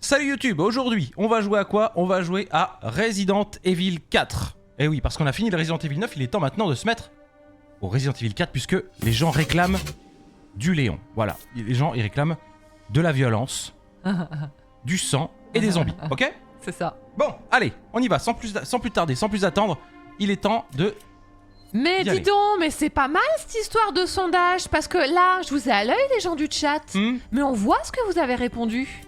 Salut YouTube, aujourd'hui on va jouer à quoi? On va jouer à Resident Evil 4. Et oui, parce qu'on a fini le Resident Evil 9, il est temps maintenant de se mettre au Resident Evil 4 puisque les gens réclament du Léon. Voilà, les gens ils réclament de la violence, du sang et des zombies, ok? C'est ça. Bon, allez, on y va, sans plus tarder, sans plus attendre, il est temps de... Mais dis donc, mais c'est pas mal cette histoire de sondage, parce que là, je vous ai à l'œil les gens du chat, mais on voit ce que vous avez répondu.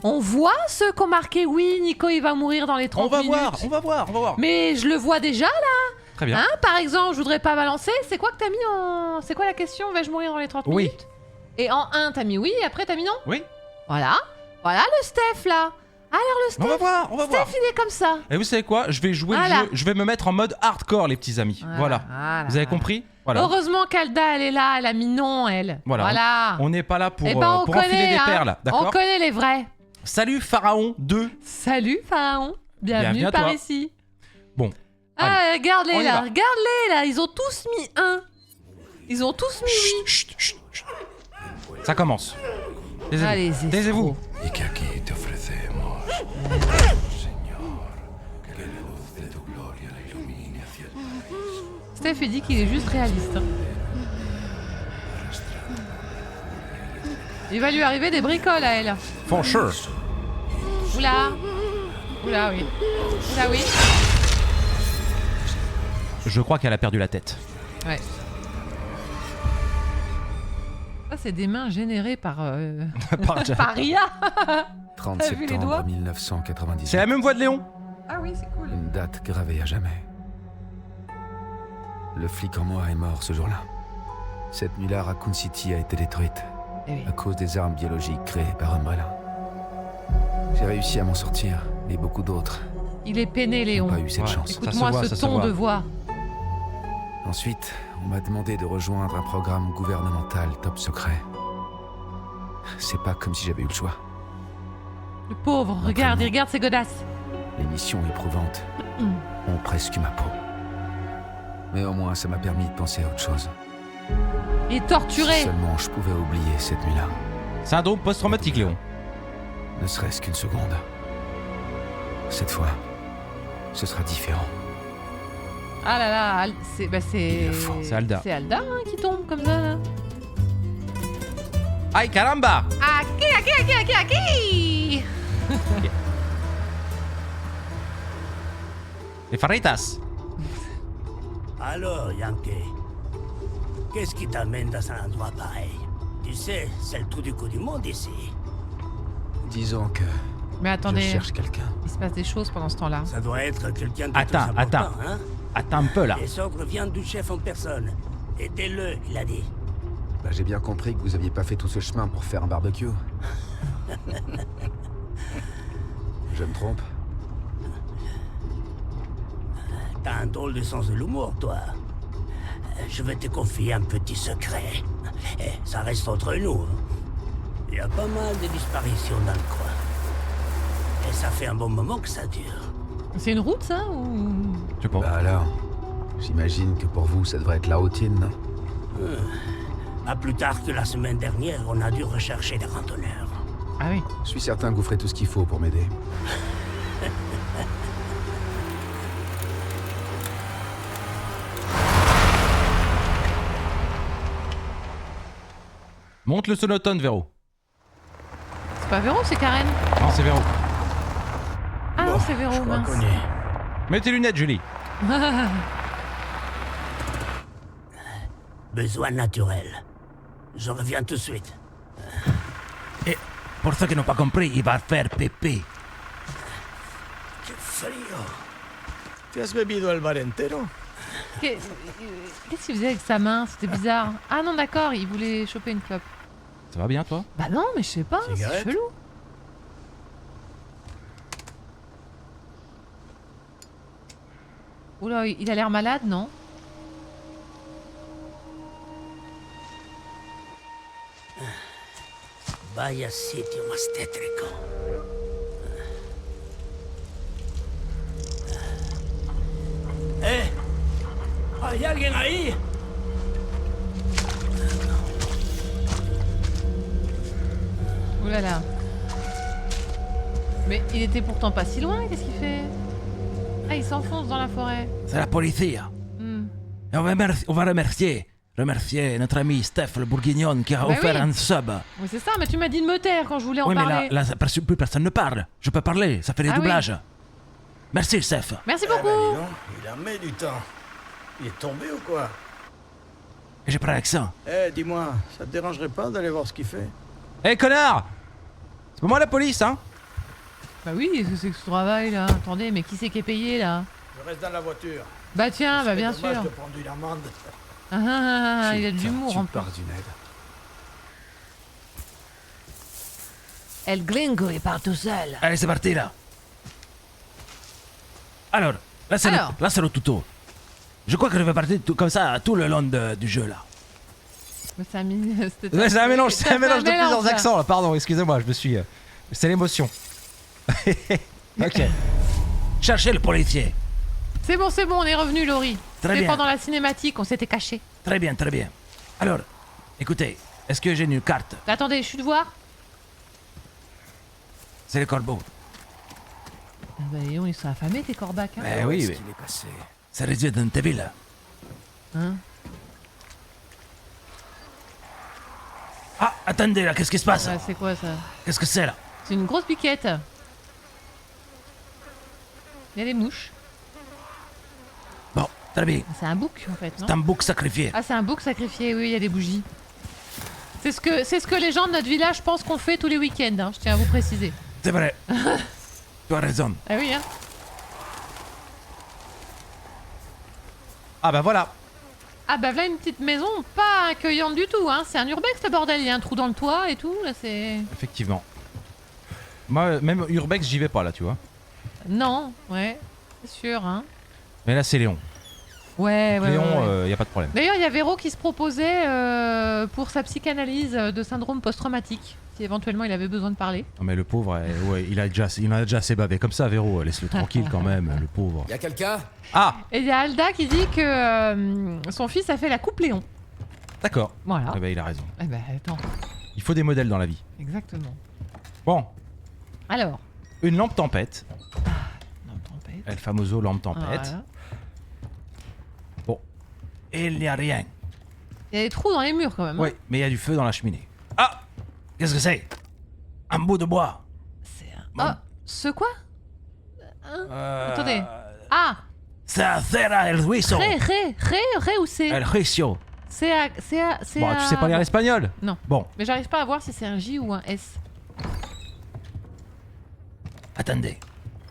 On voit ceux qui ont marqué oui, Nico il va mourir dans les 30 minutes. On va voir. Mais je le vois déjà là. Très bien. Hein, par exemple, je voudrais pas balancer, c'est quoi que t'as mis en... C'est quoi la question, vais-je mourir dans les 30 Oui. minutes? Et en 1, t'as mis oui, et après t'as mis non? Oui. Voilà. Voilà le Steph là. Alors le Steph, On va voir. Steph il est comme ça. Et vous savez quoi? Je vais jouer Voilà. le jeu, je vais me mettre en mode hardcore les petits amis. Voilà. Vous avez compris? Voilà. Heureusement qu'Alda elle est là, elle a mis non elle. Voilà. On n'est pas là pour, Eh ben, pour enfiler des hein. perles, d'accord? On connaît les vrais. Salut Pharaon 2. Salut Pharaon, bienvenue à par toi. ici. Bon. Ah, regarde-les On y là, va. regarde-les là, ils ont tous mis 1. Ils ont tous mis oui. Chut. Ça commence. Allez, Taisez-vous. Y que aquí te ofrecemos, Señor, que la luz de tu gloria la ilumine hacia el Steph il dit qu'il est juste réaliste. Hein. Il va lui arriver des bricoles à elle. For sure. Oula. Oula oui. Oula oui. Je crois qu'elle a perdu la tête. Ouais. Ça c'est des mains générées par par Ria. 30 T'as vu les doigts septembre 1998. C'est la même voix de Léon. Ah oui, c'est cool. Une date gravée à jamais. Le flic en moi est mort ce jour-là. Cette nuit-là, Raccoon City a été détruite Eh oui. à cause des armes biologiques créées par Umbrella. J'ai réussi à m'en sortir, et beaucoup d'autres Il est peiné n'ont Léon. pas eu cette Ouais. chance. Écoute-moi Ça se voit, ce ça se ton voit. de voix. Ensuite, on m'a demandé de rejoindre un programme gouvernemental top secret. C'est pas comme si j'avais eu le choix. Le pauvre, regarde, il regarde ses godasses. Les missions éprouvantes ont presque eu ma peau. Mais au moins, ça m'a permis de penser à autre chose. Il est torturé. Si seulement je pouvais oublier cette nuit-là, Syndrome post-traumatique Léon. ne serait-ce qu'une seconde. Cette fois, ce sera différent. Ah là là, c'est C'est Alda. C'est Alda hein, qui tombe comme ça là. Aïe caramba. Aki. Les faritas. Alors, Yankee, qu'est-ce qui t'amène dans un endroit pareil? Tu sais, c'est le trou du cou du monde ici. Disons que Mais je attendez, cherche quelqu'un. il se passe des choses pendant ce temps-là. Ça doit être quelqu'un de Attends, très important, attends. hein? Attends un peu là. Les ordres viennent du chef en personne. Aidez-le, il a dit. Bah, j'ai bien compris que vous aviez pas fait tout ce chemin pour faire un barbecue. Je me trompe? T'as un drôle de sens de l'humour, toi. Je vais te confier un petit secret. Et ça reste entre nous. Il y a pas mal de disparitions dans le coin. Et ça fait un bon moment que ça dure. C'est une route ça ou... Je sais pas. Bah alors, j'imagine que pour vous, ça devrait être la routine, non? Pas plus tard que la semaine dernière, on a dû rechercher des randonneurs. Ah oui. Je suis certain que vous ferez tout ce qu'il faut pour m'aider. Monte le sonotone Véro. C'est pas Véro, c'est Karen. Non c'est Véro. Ah non, c'est Véro, Je crois mince. qu'on est. Mets tes lunettes Julie. Besoin naturel. Je reviens tout de suite. Et pour ceux qui n'ont pas compris, il va faire pipi. Quel frío. ¿Te has bebido el bar entero? Qu'est-ce qu'il faisait avec sa main? C'était bizarre. Ah non, d'accord, il voulait choper une clope. Ça va bien toi? Bah non, mais je sais pas, c'est Cigarette chelou. Oula, il a l'air malade, non? Vaya sitio más tétrico. ¿Hay alguien ahí? Ouh là là. Mais il était pourtant pas si loin, qu'est-ce qu'il fait? Ah, il s'enfonce dans la forêt. C'est la police. Et on va remercier notre ami Steph le Bourguignon qui a Bah offert oui. un sub. Oui, c'est ça, mais tu m'as dit de me taire quand je voulais en Oui, mais parler. là, plus personne ne parle. Je peux parler, ça fait des Ah oui. doublages. Merci, Steph. Merci Eh ben, beaucoup. dis donc, il en met du temps. Il est tombé ou quoi? Et j'ai pris l'accent. Eh, dis-moi, ça te dérangerait pas d'aller voir ce qu'il fait? Hé, connard! C'est pas moi la police, hein? Bah oui, qu'est-ce que c'est que ce travail là? Attendez, mais qui c'est qui est payé là? Je reste dans la voiture. Bah tiens, Ce bah serait bien dommage sûr. de prendre une amende. Il a de l'humour Tu en plus. pars d'une aide. El Gringo il part tout seul. Allez, c'est parti là. Alors, là c'est le tuto. Je crois que je vais partir comme ça tout le long du jeu là. Mais c'est un mini- c'était- Ouais, c'est un mélange, Ça fait un de plusieurs mélange, là. accents là. Pardon, excusez-moi, je me suis. C'est l'émotion. Ok. Cherchez le policier. C'est bon, on est revenu, Laurie. Très C'était bien. pendant la cinématique, on s'était caché. Très bien, très bien. Alors, écoutez, est-ce que j'ai une carte? Attendez, je suis de voir. C'est le corbeau. Ah bah dis donc, ils sont affamés tes corbacs. Hein. Eh oui, Qu'est-ce mais qu'il est passé? c'est Resident Evil. Hein. Ah, attendez là, qu'est-ce qui se passe? Ouais, c'est quoi ça? Qu'est-ce que c'est là? C'est une grosse piquette. Il y a des mouches. Bon, très bien. C'est un bouc en fait, non? C'est un bouc sacrifié. Ah, c'est un bouc sacrifié, oui, il y a des bougies. C'est ce que les gens de notre village pensent qu'on fait tous les week-ends, hein, je tiens à vous préciser. C'est vrai. Tu as raison. Ah oui, hein? Ah bah voilà. Ah bah voilà une petite maison pas accueillante du tout, hein. C'est un urbex le bordel, il y a un trou dans le toit et tout, là c'est... Effectivement. Moi, même Urbex, j'y vais pas là, tu vois. Non, ouais, c'est sûr, hein. Mais là, c'est Léon. Ouais, ouais, Léon, ouais. y a pas de problème. D'ailleurs, il y a Véro qui se proposait pour sa psychanalyse de syndrome post-traumatique, si éventuellement il avait besoin de parler. Non mais le pauvre, ouais, il en a déjà assez bavé. Comme ça, Véro, laisse-le tranquille quand même, le pauvre. Y'a quelqu'un? Ah, Et il y a Alda qui dit que son fils a fait la coupe Léon. d'accord. Voilà. Eh ben, il a raison. Eh ben, attends, Il faut des modèles dans la vie. exactement. Bon, Alors, une lampe tempête. non, tempête. El famoso lampe tempête. Voilà. Bon, et il n'y a rien. Il y a des trous dans les murs quand même. hein. Oui, mais il y a du feu dans la cheminée. Ah, qu'est-ce que c'est? Un bout de bois. C'est un... Bon. Ah, ce quoi? Attendez. Ah, C'est Cera el Huiso. ré ou c'est? El Juicio. C'est à... Bon, tu sais pas lire l'espagnol? Non. Bon, Mais j'arrive pas à voir si c'est un J ou un S. attendez.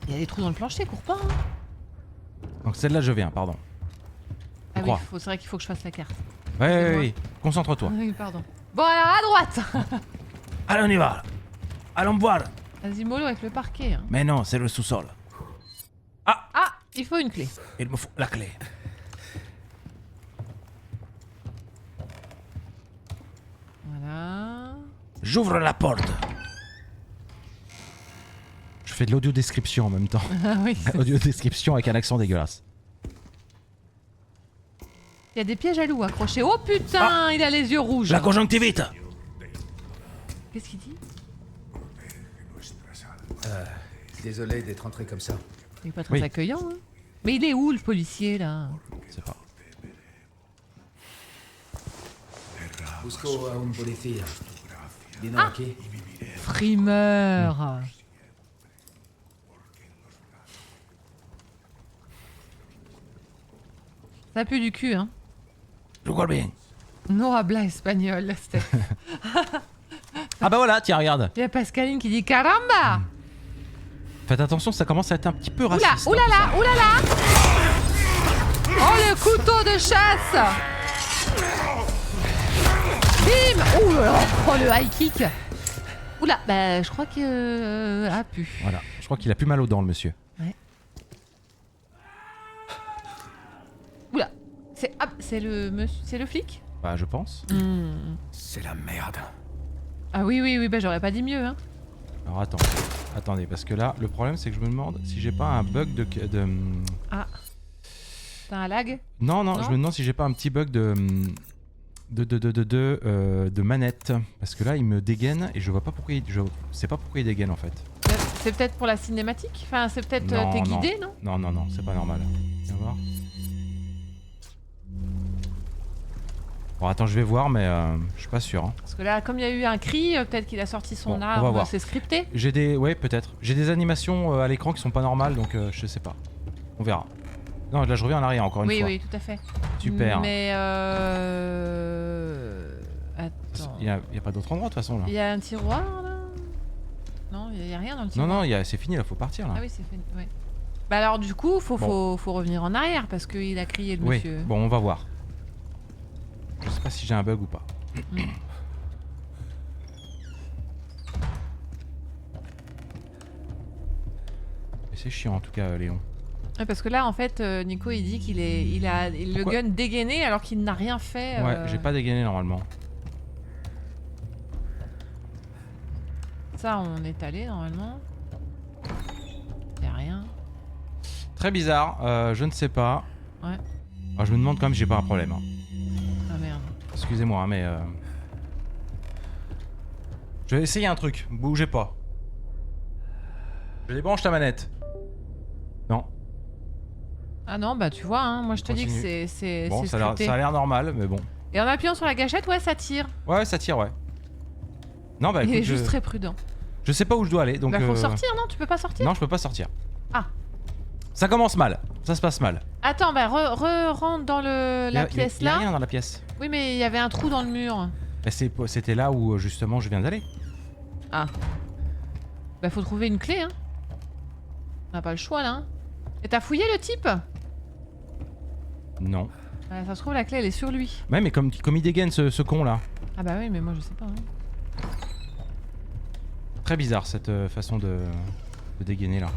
Il y a des trous dans le plancher, cours pas. Hein. Donc celle-là, je viens, pardon. Ah oui, crois. c'est vrai qu'il faut que je fasse la carte. Ouais, ouais, Excusez-moi. ouais. Concentre-toi. Ah oui, pardon. Bon, alors à droite. Allez, on y va. Allons voir. Vas-y, mollo avec le parquet. Hein. Mais non, c'est le sous-sol. Ah, il faut une clé. Il me faut la clé. Voilà. J'ouvre la porte. Je fais de l'audio-description en même temps. Ah oui. Audio-description avec un accent dégueulasse. Il y a des pièges à loups accrochés. Oh putain, il a les yeux rouges. La conjonctivite. Qu'est-ce qu'il dit? Désolé d'être entré comme ça. Il est pas très Oui. accueillant. Hein. Mais il est où le policier là? Je sais pas. Busco a un policía. Vino aquí. Frimeur. Ça pue du cul, hein. Je crois bien. No habla espagnol, Steph. Ah bah voilà, tiens, regarde. Il y a Pascaline qui dit caramba. Faites attention, ça commence à être un petit peu Oula, raciste. oulala, oulala. Oh, le couteau de chasse. Bim. Ouh là là. Oh, le high kick. Oula, bah je crois que... ah, pu. Voilà, je crois qu'il a plus mal aux dents, le monsieur. Oula. C'est le flic? Bah, je pense. C'est la merde. Ah oui, bah j'aurais pas dit mieux, hein. Alors attends, attendez, parce que là, le problème c'est que je me demande si j'ai pas un bug de... Ah. T'as un lag? Non, Non je me demande si j'ai pas un petit bug de manette. Parce que là, il me dégaine et je vois pas pourquoi je sais pas pourquoi il dégaine en fait. C'est peut-être pour la cinématique. Enfin, c'est peut-être Non, t'es non. guidé, non? Non, c'est pas normal. Viens voir. Bon, attends, je vais voir, mais je suis pas sûr. Hein. Parce que là, comme il y a eu un cri, peut-être qu'il a sorti son Bon, on va arme. voir. C'est scripté. J'ai des... Ouais, peut-être. J'ai des animations à l'écran qui sont pas normales, donc je sais pas. On verra. Non, là, je reviens en arrière encore une fois. Oui, tout à fait. Super. Mais attends. Il y a pas d'autre endroit, de toute façon, là. Il y a un tiroir, là? Non, il y a rien dans le tiroir. Non, c'est fini, là, faut partir, là. Ah oui, c'est fini, ouais. Bah alors, du coup, faut revenir en arrière, parce qu'il a crié, le Oui, monsieur. bon, on va voir. Je sais pas si j'ai un bug ou pas. Mm. Mais c'est chiant, en tout cas, Léon. Ouais, parce que là, en fait, Nico, il dit qu'il a le gun dégainé alors qu'il n'a rien fait. Ouais, j'ai pas dégainé, normalement. Ça, on est allé, normalement. Y a rien. Très bizarre, je ne sais pas. Ouais. Alors, je me demande quand même si j'ai pas un problème. Hein. Ah merde. Excusez-moi, hein, mais... Je vais essayer un truc, bougez pas. Je débranche ta manette. Non. Ah non, bah tu vois, hein, moi je te dis que Continue. c'est Bon, ça scripté. a l'air normal, mais bon. Et en appuyant sur la gâchette, ouais, ça tire. Ouais, ça tire, ouais. Non, bah Il écoute, est juste très prudent. je sais pas où je dois aller, donc... Bah faut sortir, non? Tu peux pas sortir? Non, je peux pas sortir. Ah. Ça commence mal, ça se passe mal. Attends, bah rentre dans la pièce Y a là. rien dans la pièce. Oui, mais il y avait un trou dans le mur. Bah, c'était là où justement je viens d'aller. Ah. Bah faut trouver une clé, hein. On n'a pas le choix là. Hein. Et t'as fouillé le type? Non. Ouais, ça se trouve la clé elle est sur lui. Ouais, mais comme il dégaine ce con là. Ah bah oui, mais moi je sais pas. Hein. Très bizarre cette façon de dégainer là.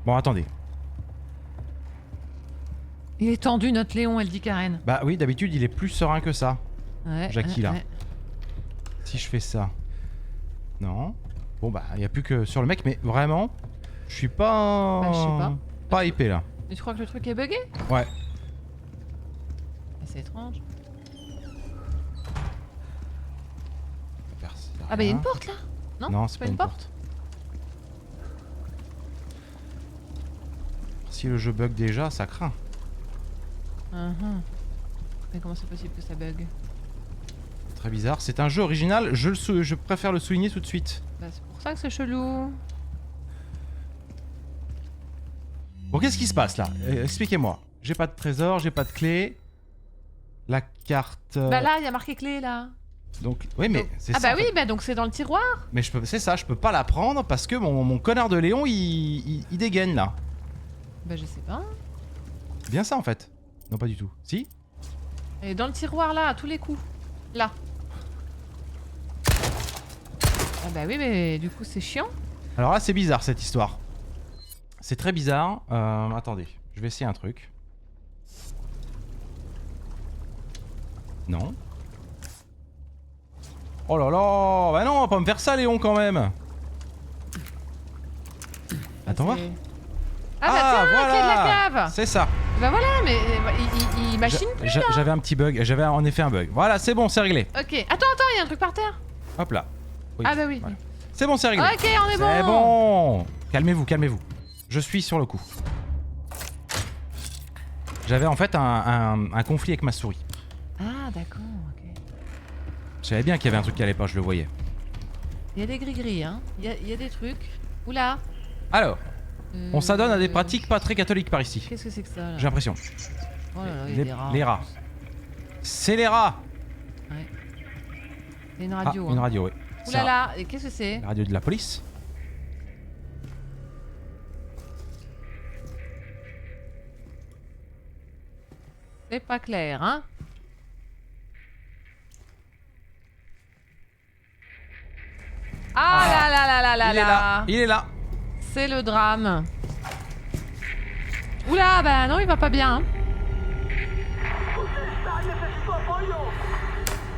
Bon, attendez. Il est tendu notre Léon, elle dit Karen. Bah oui, d'habitude il est plus serein que ça. Ouais. Jackie là. Si je fais ça. Non. Bon bah, il y a plus que sur le mec, mais vraiment, je suis pas... Bah, je sais pas. Pas hypé là. Mais tu crois que le truc est bugué? Ouais. C'est étrange. Perce, Ah bah il y a une porte là. Non, c'est pas une porte. Si le jeu bug déjà, ça craint. Mais comment c'est possible que ça bug? Très bizarre. C'est un jeu original, je préfère le souligner tout de suite. Bah c'est pour ça que c'est chelou. Bon, qu'est-ce qui se passe là? Expliquez-moi. J'ai pas de trésor, j'ai pas de clé. La carte... Bah là, il y a marqué clé là. Donc, oui, mais c'est Ah ça. bah en oui, fait. bah donc c'est dans le tiroir. Mais c'est ça, je peux pas la prendre parce que mon connard de Léon, il dégaine là. Bah je sais pas. C'est bien ça en fait. Non, pas du tout. Si? Elle est dans le tiroir là, à tous les coups. Là. Ah bah oui, mais du coup c'est chiant. Alors là, c'est bizarre cette histoire. C'est très bizarre. Attendez, je vais essayer un truc. Non. Oh là là. Bah non, on va pas me faire ça, Léon, quand même. Attends voir. Ah bah tiens, voilà. clé de la cave. C'est ça. Bah voilà, mais il machine plus là. J'avais un petit bug. J'avais en effet un bug. Voilà, c'est bon, c'est réglé. Ok, attends, il y a un truc par terre. Hop là. Oui, Ah bah oui. voilà. C'est bon, c'est réglé. Ok, on est bon. C'est bon. Calmez-vous, calmez-vous. Je suis sur le coup. J'avais en fait un conflit avec ma souris. Ah d'accord, ok. Je savais bien qu'il y avait un truc qui allait pas, je le voyais. Il y a des gris-gris, hein. Il y a des trucs. Oula. Alors, on s'adonne à des pratiques pas très catholiques par ici. Qu'est-ce que c'est que ça là? J'ai l'impression. Oh là là, il y a des rats. Les rats. C'est les rats. Ouais. C'est une radio. Une hein. radio, oui. Oula là, et qu'est-ce que c'est? La radio de la police. C'est pas clair, hein? Ah là là là là là Il est là. Il est là. C'est le drame. Oula, bah non, il va pas bien. Hein.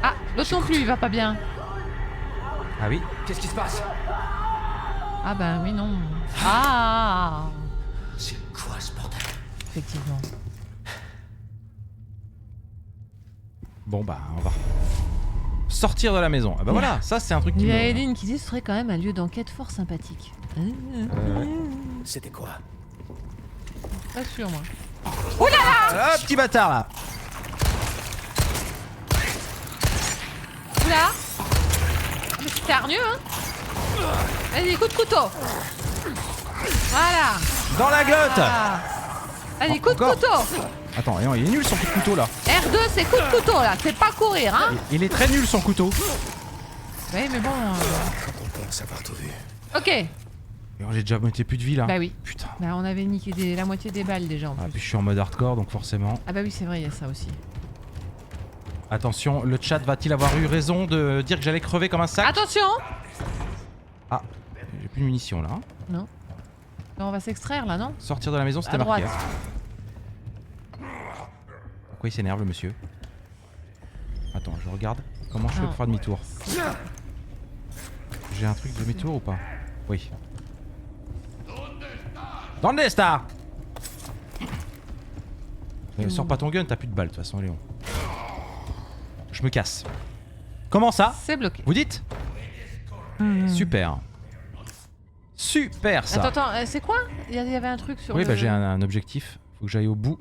Ah, l'autre non plus, il va pas bien. Ah oui. Qu'est-ce qui se passe? Ah bah oui, non. Ah, C'est quoi ce bordel? effectivement. Bon bah, on va. Sortir de la maison. Ah bah voilà, ça c'est un truc qui Il y a me... Eileen qui dit que ce serait quand même un lieu d'enquête fort sympathique. C'était quoi? Pas sûr, moi. Ah, petit bâtard là. Oula. Mais c'est hargneux, hein. Vas-y, coup de couteau. Voilà. Dans la glotte. Ah. Allez, coup de Encore. couteau. Attends, non, il est nul son coup de couteau là. R2, c'est coup de couteau, là. C'est pas courir, hein. Il est très nul son couteau. Oui, mais bon... Content de savoir tout vu. Ok. Et j'ai déjà monté plus de vie là. Bah oui. Putain. Bah, on avait niqué la moitié des balles, déjà, en Ah, plus. puis je suis en mode hardcore donc forcément. Ah bah oui, c'est vrai, il y a ça aussi. Attention, le chat va-t-il avoir eu raison de dire que j'allais crever comme un sac? Attention. Ah, j'ai plus de munitions là. Non. Là, on va s'extraire, là, non? Sortir de la maison, c'était À marqué. droite. Pourquoi il s'énerve le monsieur? Attends, je regarde. Comment je fais Non. pour faire demi-tour? J'ai un truc de demi-tour ou pas? Oui. Donde está? Mais sors pas ton gun, t'as plus de balles de toute façon, Léon. Je me casse. Comment ça? C'est bloqué. Vous dites? Super. Super ça. Attends, c'est quoi? Il y avait un truc sur Oui, le... bah j'ai un objectif. Faut que j'aille au bout.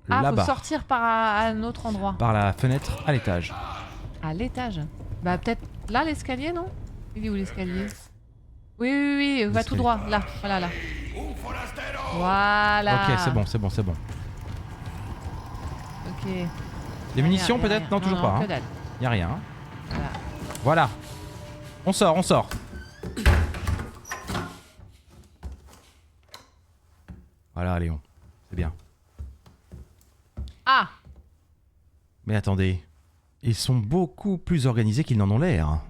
Ah, Là-bas. faut sortir par un autre endroit. Par la fenêtre à l'étage. À l'étage. Bah peut-être là l'escalier, non? Il est où l'escalier? Oui, va tout droit, là, voilà, là. Voilà. Ok, c'est bon, c'est bon, c'est bon. Ok. Des munitions Rien, peut-être? rien. Non, toujours pas. que Hein. dalle. Y a rien. Hein. Voilà. Voilà. On sort, on sort. Voilà, Léon. C'est bien. Ah! Mais attendez. Ils sont beaucoup plus organisés qu'ils n'en ont l'air.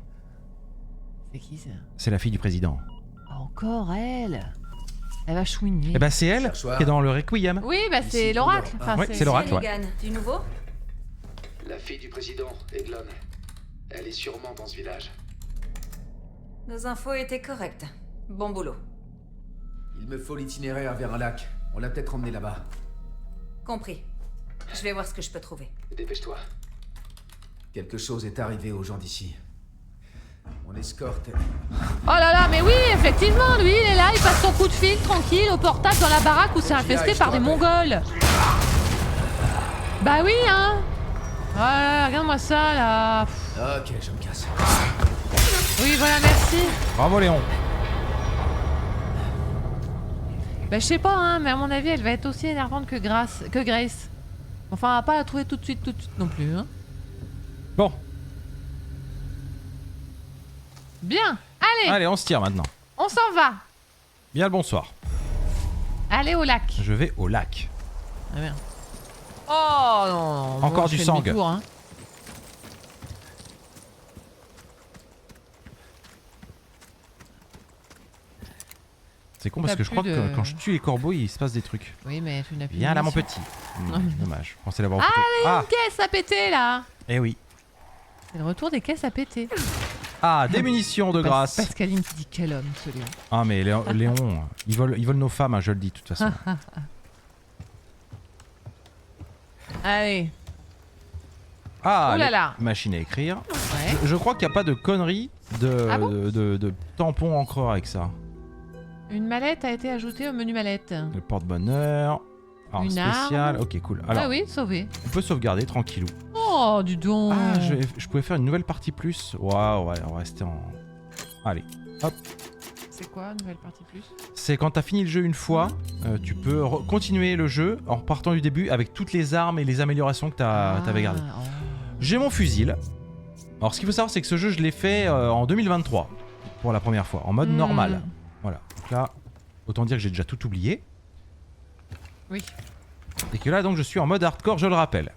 C'est qui ça? C'est la fille du président. Encore elle! Elle va chouiner. Eh ben c'est elle Bonsoir. qui est dans le Requiem. Oui, bah c'est l'oracle. Enfin, Ouais, c'est l'oracle, ouais. Egan, du nouveau? La fille du président, Eglon. Elle est sûrement dans ce village. Nos infos étaient correctes. Bon boulot. Il me faut l'itinéraire vers un lac. On l'a peut-être emmené là-bas. Compris. Je vais voir ce que je peux trouver. Dépêche-toi. Quelque chose est arrivé aux gens d'ici. Mon escorte... Oh là là, mais oui, effectivement, lui, il est là, il passe son coup de fil tranquille au portable dans la baraque où c'est infesté par des Mongols. Bah oui, hein. Voilà, regarde-moi ça, là. Ok, je me casse. Oui, voilà, merci. Bravo Léon. Bah je sais pas, hein, mais à mon avis, elle va être aussi énervante que Grace. Enfin, on va pas la trouver tout de suite non plus, hein. Bon, Bien, allez, allez, on se tire maintenant. on s'en va. Bien le bonsoir. Allez au lac. Je vais au lac. Ah merde. Oh non, Encore je du fais sang. demi-tour, hein. C'est con parce T'as que je crois plus que de- quand je tue les corbeaux, il se passe des trucs. Oui, mais tu n'as plus de Viens là mon munitions. petit. Non, mais non. Dommage, je pensais l'avoir au Ah, couteau. une caisse à péter là. Eh oui. C'est le retour des caisses à péter. Ah, des munitions de grâce. Pascaline qui dit quel homme celui-là. Ah mais Léon, ils volent nos femmes, hein, je le dis de toute façon. Allez. Ah, Oh là les là. machines à écrire. Ouais. Je crois qu'il n'y a pas de conneries de, Ah bon de tampons encreur avec ça. Une mallette a été ajoutée au menu mallette. Le porte-bonheur. Arme Une spéciale. arme. Ok, cool. Alors, Ah oui, sauvé. on peut sauvegarder tranquillou. Oh, du don. Ah, je pouvais faire une nouvelle partie plus. Waouh, ouais, on va rester en... Allez, hop. C'est quoi, nouvelle partie plus? C'est quand t'as fini le jeu une fois, tu peux continuer le jeu en repartant du début avec toutes les armes et les améliorations que t'avais gardées. Oh. J'ai mon fusil. Alors, ce qu'il faut savoir, c'est que ce jeu, je l'ai fait en 2023 pour la première fois, en mode normal. Voilà. Donc là, autant dire que j'ai déjà tout oublié. Oui. Et que là, donc, je suis en mode hardcore, je le rappelle.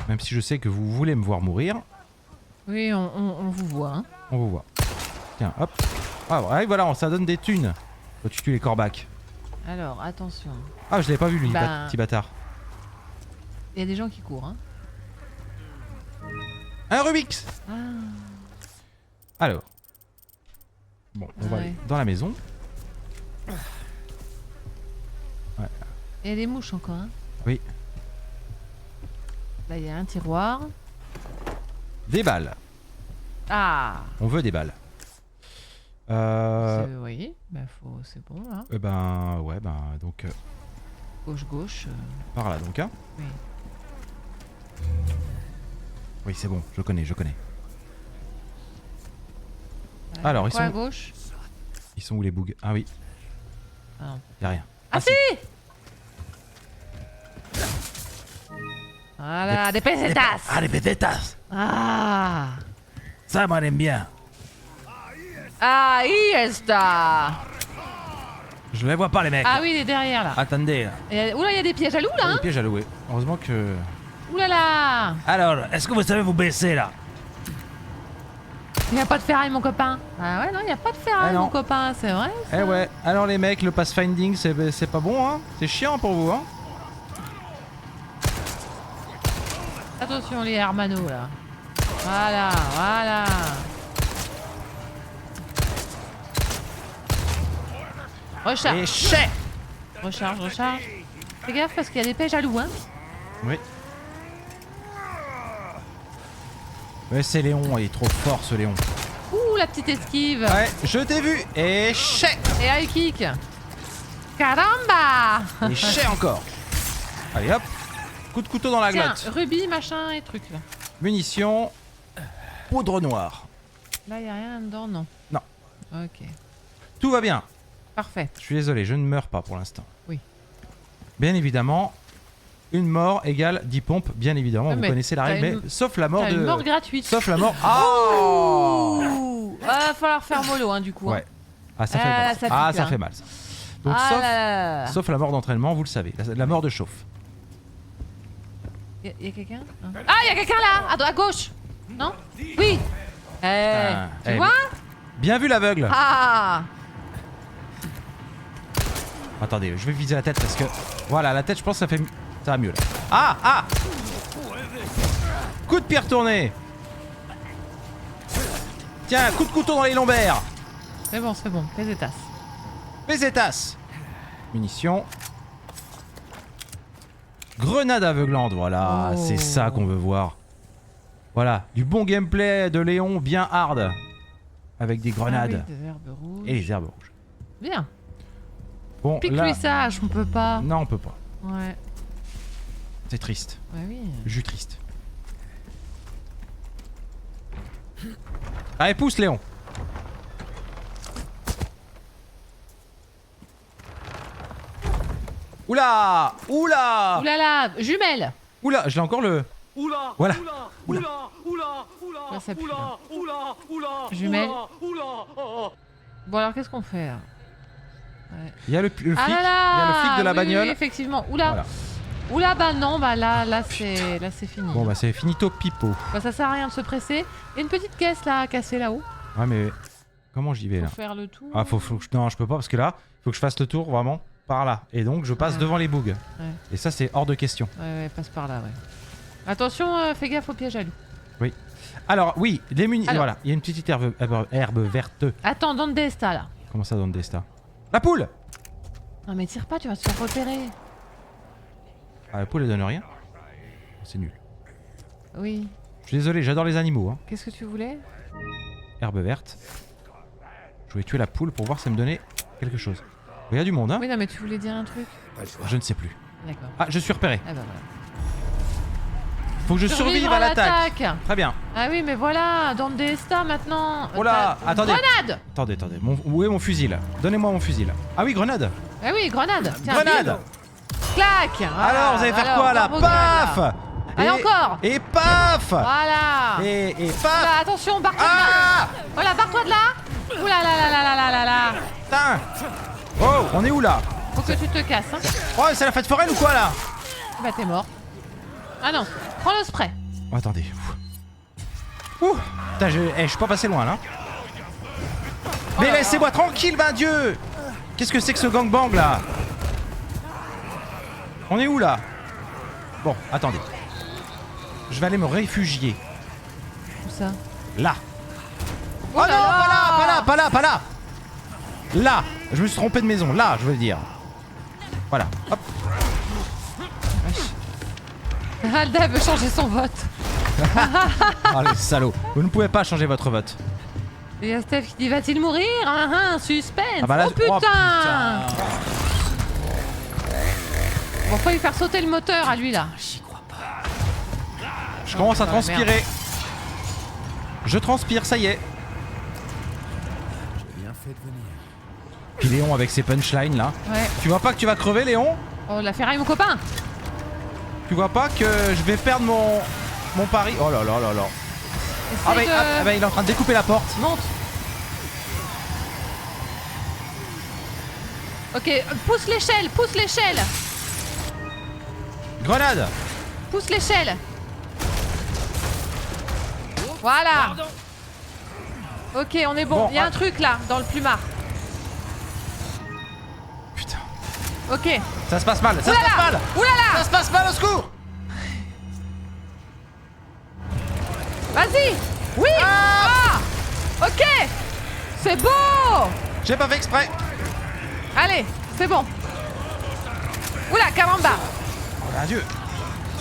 Même si je sais que vous voulez me voir mourir, Oui, on vous voit. Hein. on vous voit. Tiens, hop. Ah, ouais, voilà, ça donne des thunes. Quand tu tues les corbacs. Alors, attention. Ah, je l'avais pas vu, lui, Bah. petit bâtard. Il y a des gens qui courent. Hein. Un Rubik's. Ah. Alors. Bon, on va Ouais. aller dans la maison. Il y a des mouches encore. Hein. Oui. Là, il y a un tiroir. Des balles. Ah. On veut des balles. Oui, bah c'est bon là. Ben ouais, ben donc Gauche. par là donc hein. Oui. Oui c'est bon, je connais. Alors ils Quoi à sont gauche? ils sont où les bugs? Ah oui, Ah non. y a rien. Ah si! Voilà, des pesetas! Ah les pesetas. Ah! Ça moi j'aime bien. Ah, y está! Je les vois pas les mecs. Ah oui, il est derrière là. Attendez. Oula, il y a des pièges à loup là, Des hein? pièges à louer. Heureusement que. Oula là! Alors, est-ce que vous savez vous baisser là? Il n'y a pas de ferraille, mon copain. Ah ouais, non, il n'y a pas de ferraille, Ah non. mon copain, c'est vrai. Eh ouais. Alors les mecs, le pathfinding c'est pas bon hein? C'est chiant pour vous hein? Attention, les hermanos là. Voilà. Recharge. Et chais. Recharge. Fais gaffe parce qu'il y a des pièges à loup, hein. Oui. Mais c'est Léon, il est trop fort ce Léon. Ouh, la petite esquive. Ouais, je t'ai vu. Et chais. Et high kick. Caramba! Et chais encore. Allez hop. Coup de couteau dans la Tiens, glotte. rubis, machin et trucs là. Munitions. Poudre noire. Là, y a rien dedans, non? Non. Ok. Tout va bien. Parfait. Je suis désolé, je ne meurs pas pour l'instant. Oui. Bien évidemment, une mort égale 10 pompes. Bien évidemment, Ouais, vous mais connaissez la règle, t'as mais sauf la mort T'as de. une mort gratuite. Sauf la mort. Oh Ouh. Va falloir faire mollo, hein, du coup. hein. Ouais. Ah, ça fait Ah, mal. ça pique, Ah, ça hein. fait mal ça. Donc, Ah sauf, là là là. sauf la mort d'entraînement, vous le savez. La mort de chauffe. Y a quelqu'un hein? Ah, y a quelqu'un là, à gauche. Non? Oui. Tu vois? Bien vu l'aveugle. Ah. Attendez, je vais viser la tête parce que. Voilà, la tête, je pense que ça va mieux là. Ah. Coup de pied retourné. Tiens, coup de couteau dans les lombaires. C'est bon, les étasses. Pesetas. Munitions. Grenade aveuglante, voilà, Oh. c'est ça qu'on veut voir. Voilà, du bon gameplay de Léon, bien hard. Avec des grenades. Ah oui, des herbes rouges. Et les herbes rouges. Bien. Bon, Pique-lui là... ça, on peut pas. Non, on peut pas. Ouais. C'est triste. Ouais, oui. Jus triste. Allez, pousse Léon. Oula. Ouh là là, jumelle. Oula, je l'ai encore le... Oula, Voilà. oula, oula, Là, ça pue, là. oula, Jumelle. oh. Bon alors qu'est-ce qu'on fait là? Il y a le flic, Ah là là, il y a le flic de la oui, bagnole. oui, effectivement. Oula. Voilà. Oula, bah non, bah là c'est fini. Bon bah c'est finito pipo. Bah, ça sert à rien de se presser. Il y a une petite caisse là à casser là-haut. Ouais mais comment j'y vais Faut là? faire le tour. Ah faut que je... Non je peux pas parce que là faut que je fasse le tour vraiment par là. Et donc je passe Ouais. devant les bugs. Ouais. Et ça c'est hors de question. Ouais, passe par là, ouais. Attention, fais gaffe aux pièges à loup. Alors oui, les munitions. Alors. Voilà, il y a une petite herbe verte. Attends, donne des stats là. Comment ça donne des stars? La poule. Non mais tire pas, tu vas te faire repérer. Ah, la poule elle donne rien. C'est nul. Oui. Je suis désolé, j'adore les animaux. Hein. Qu'est-ce que tu voulais? Herbe verte. Je voulais tuer la poule pour voir si ça me donnait quelque chose. Il y a du monde, hein? Oui, non mais tu voulais dire un truc. Je ne sais plus. D'accord. Ah, je suis repéré. Ah bah voilà. Faut que je survive à l'attaque. Très bien. Ah oui, mais voilà, donne des stats maintenant. Oh là, T'as- attendez. Grenade. Attendez. Où est mon fusil? Donnez-moi mon fusil. Ah oui, grenade. Ah oui, grenade. Tiens, Grenade. bim. Clac. Voilà. Alors, vous allez faire Alors, quoi là? bravo, grenade, Paf. là. Allez, encore. Et paf. Voilà. Et Voilà, paf. attention, barre-toi de là. Ah. Voilà, barre-toi de là. Ouh là là là là là là là là. Putain. Oh, on est où là? Faut que tu te casses, hein. Oh, c'est la fête foraine ou quoi là? Bah t'es mort. Ah non, prends le spray. Oh, attendez. Ouh. Putain, je suis pas passé loin là. Mais là là. laissez-moi tranquille, ben Dieu. Qu'est-ce que c'est que ce gangbang là? On est où là? Bon, attendez. Je vais aller me réfugier. Où ça? Là. Oh Oh là non, là. pas là. Là. Je me suis trompé de maison. Là, je veux dire. Voilà. Hop. Alda veut changer son vote. Oh les salauds. Vous ne pouvez pas changer votre vote. Il y a Steph qui dit va-t-il mourir? Suspense. Ah bah là, oh putain, oh, putain. Bon, faut lui faire sauter le moteur à lui là. J'y crois pas. Je commence à Ah, transpirer. Je transpire, ça y est. J'ai bien fait de venir. Puis Léon avec ses punchlines là. Ouais. Tu vois pas que tu vas crever, Léon? Oh, la ferraille, mon copain. Tu vois pas que je vais perdre mon pari? Oh là là là là. Ah bah, Essaye de... ah bah, il est en train de découper la porte. Monte. Ok, pousse l'échelle, pousse l'échelle. Grenade. Pousse l'échelle. Voilà. Ok, on est bon. Bon, Il y a ah. un truc là, dans le plumard. Putain. Ok. Ça se passe mal, ça se passe mal. Oulala. Ça se passe mal, au secours. Vas-y. Oui. Ah. Ok. C'est beau. J'ai pas fait exprès. Allez, c'est bon. Oula, caramba. Oh mon Dieu.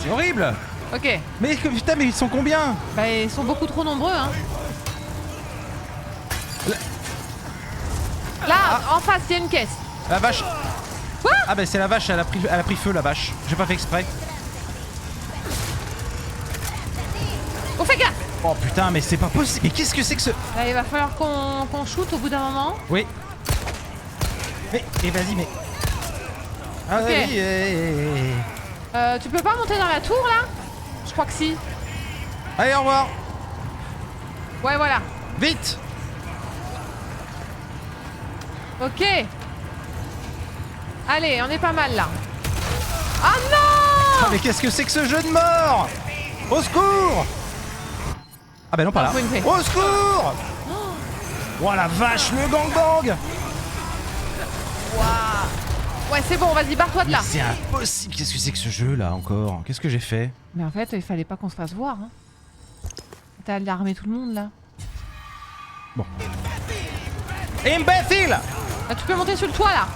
C'est horrible. Ok. Mais putain, mais ils sont combien? Bah, ils sont beaucoup trop nombreux, hein. Là, en face, il y a une caisse. La vache. Quoi? Ah bah c'est la vache, elle a pris feu la vache. J'ai pas fait exprès. On fait gaffe. Oh putain, mais c'est pas possible. Mais qu'est-ce que c'est que ce... Là, il va falloir qu'on shoot au bout d'un moment. Oui. Mais vas-y, mais... Ah Ok. oui, Tu peux pas monter dans la tour, là? Je crois que si. Allez, au revoir. Ouais, voilà. Vite. Ok. Allez, on est pas mal, là. Ah non! Ah mais qu'est-ce que c'est que ce jeu de mort? Au secours. Ah bah non, pas là. faut une paix. Au secours. Oh la vache, le gangbang. Ouais, c'est bon, vas-y, barre-toi de Mais là. c'est impossible. Qu'est-ce que c'est que ce jeu là encore? Qu'est-ce que j'ai fait? Mais en fait, il fallait pas qu'on se fasse voir, hein. T'as alarmé tout le monde, là. Imbécile. Ah, tu peux monter sur le toit, là.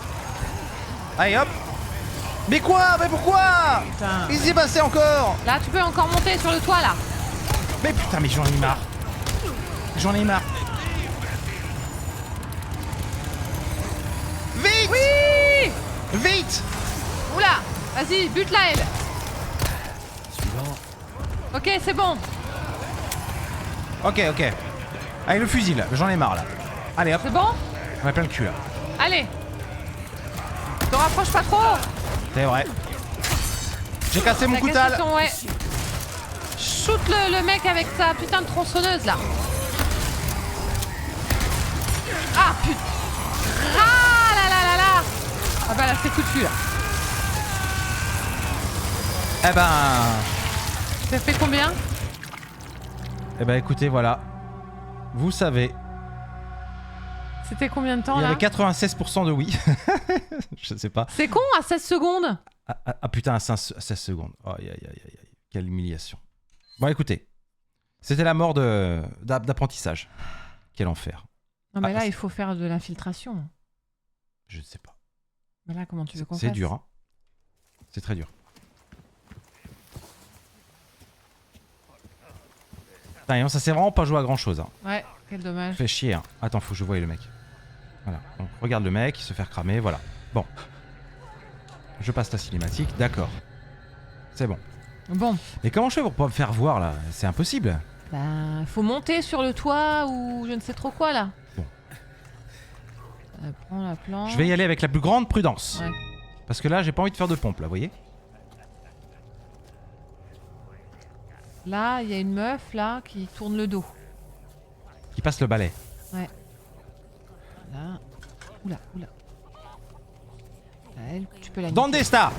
Allez hop. Mais quoi? Mais pourquoi? Putain. Il s'est passé encore. Là, tu peux encore monter sur le toit, là. Mais putain, mais j'en ai marre. J'en ai marre. Vite. Oui! Vite. Oula! Vas-y, bute-la, elle. Suivant. Ok, c'est bon. Ok. Allez, le fusil là, j'en ai marre là. Allez hop, C'est bon? on a plein le cul là. Allez. Te rapproche pas trop. C'est vrai. J'ai cassé mon La coutal. question, ouais. Shoot le mec avec sa putain de tronçonneuse, là. Ah, putain. Ah là là là là. Ah bah là, c'est foutu, là. Eh ben... Ça fait combien? Eh ben écoutez, voilà. Vous savez, C'était combien de temps, il y là? avait 96% de oui. Je sais pas. C'est con, à 16 secondes. Ah putain, à 16 secondes. Oh, aïe. Quelle humiliation. Bon écoutez, c'était la mort d'apprentissage. Quel enfer. Non, mais Ah, là, c'est- il faut faire de l'infiltration. Je ne sais pas. Mais là, comment tu veux qu'on fasse? C'est dur, hein. C'est très dur. Putain, et ça sert vraiment pas joué à grand chose. Hein. Ouais, quel dommage. Fait chier. Hein. Attends, faut que je voie le mec. Voilà. Donc regarde le mec, se faire cramer, voilà. Bon. Je passe la cinématique, d'accord. C'est bon. Bon, Mais comment je fais pour pas me faire voir là? C'est impossible. bah, faut monter sur le toit ou je ne sais trop quoi, là. Bon. Prends la planche. Je vais y aller avec la plus grande prudence. Ouais. Parce que là, j'ai pas envie de faire de pompe là, vous voyez? Là, il y a une meuf, là, qui tourne le dos. Qui passe le balai. Ouais. Là. Oula. Là, elle, tu peux la Dans des stars.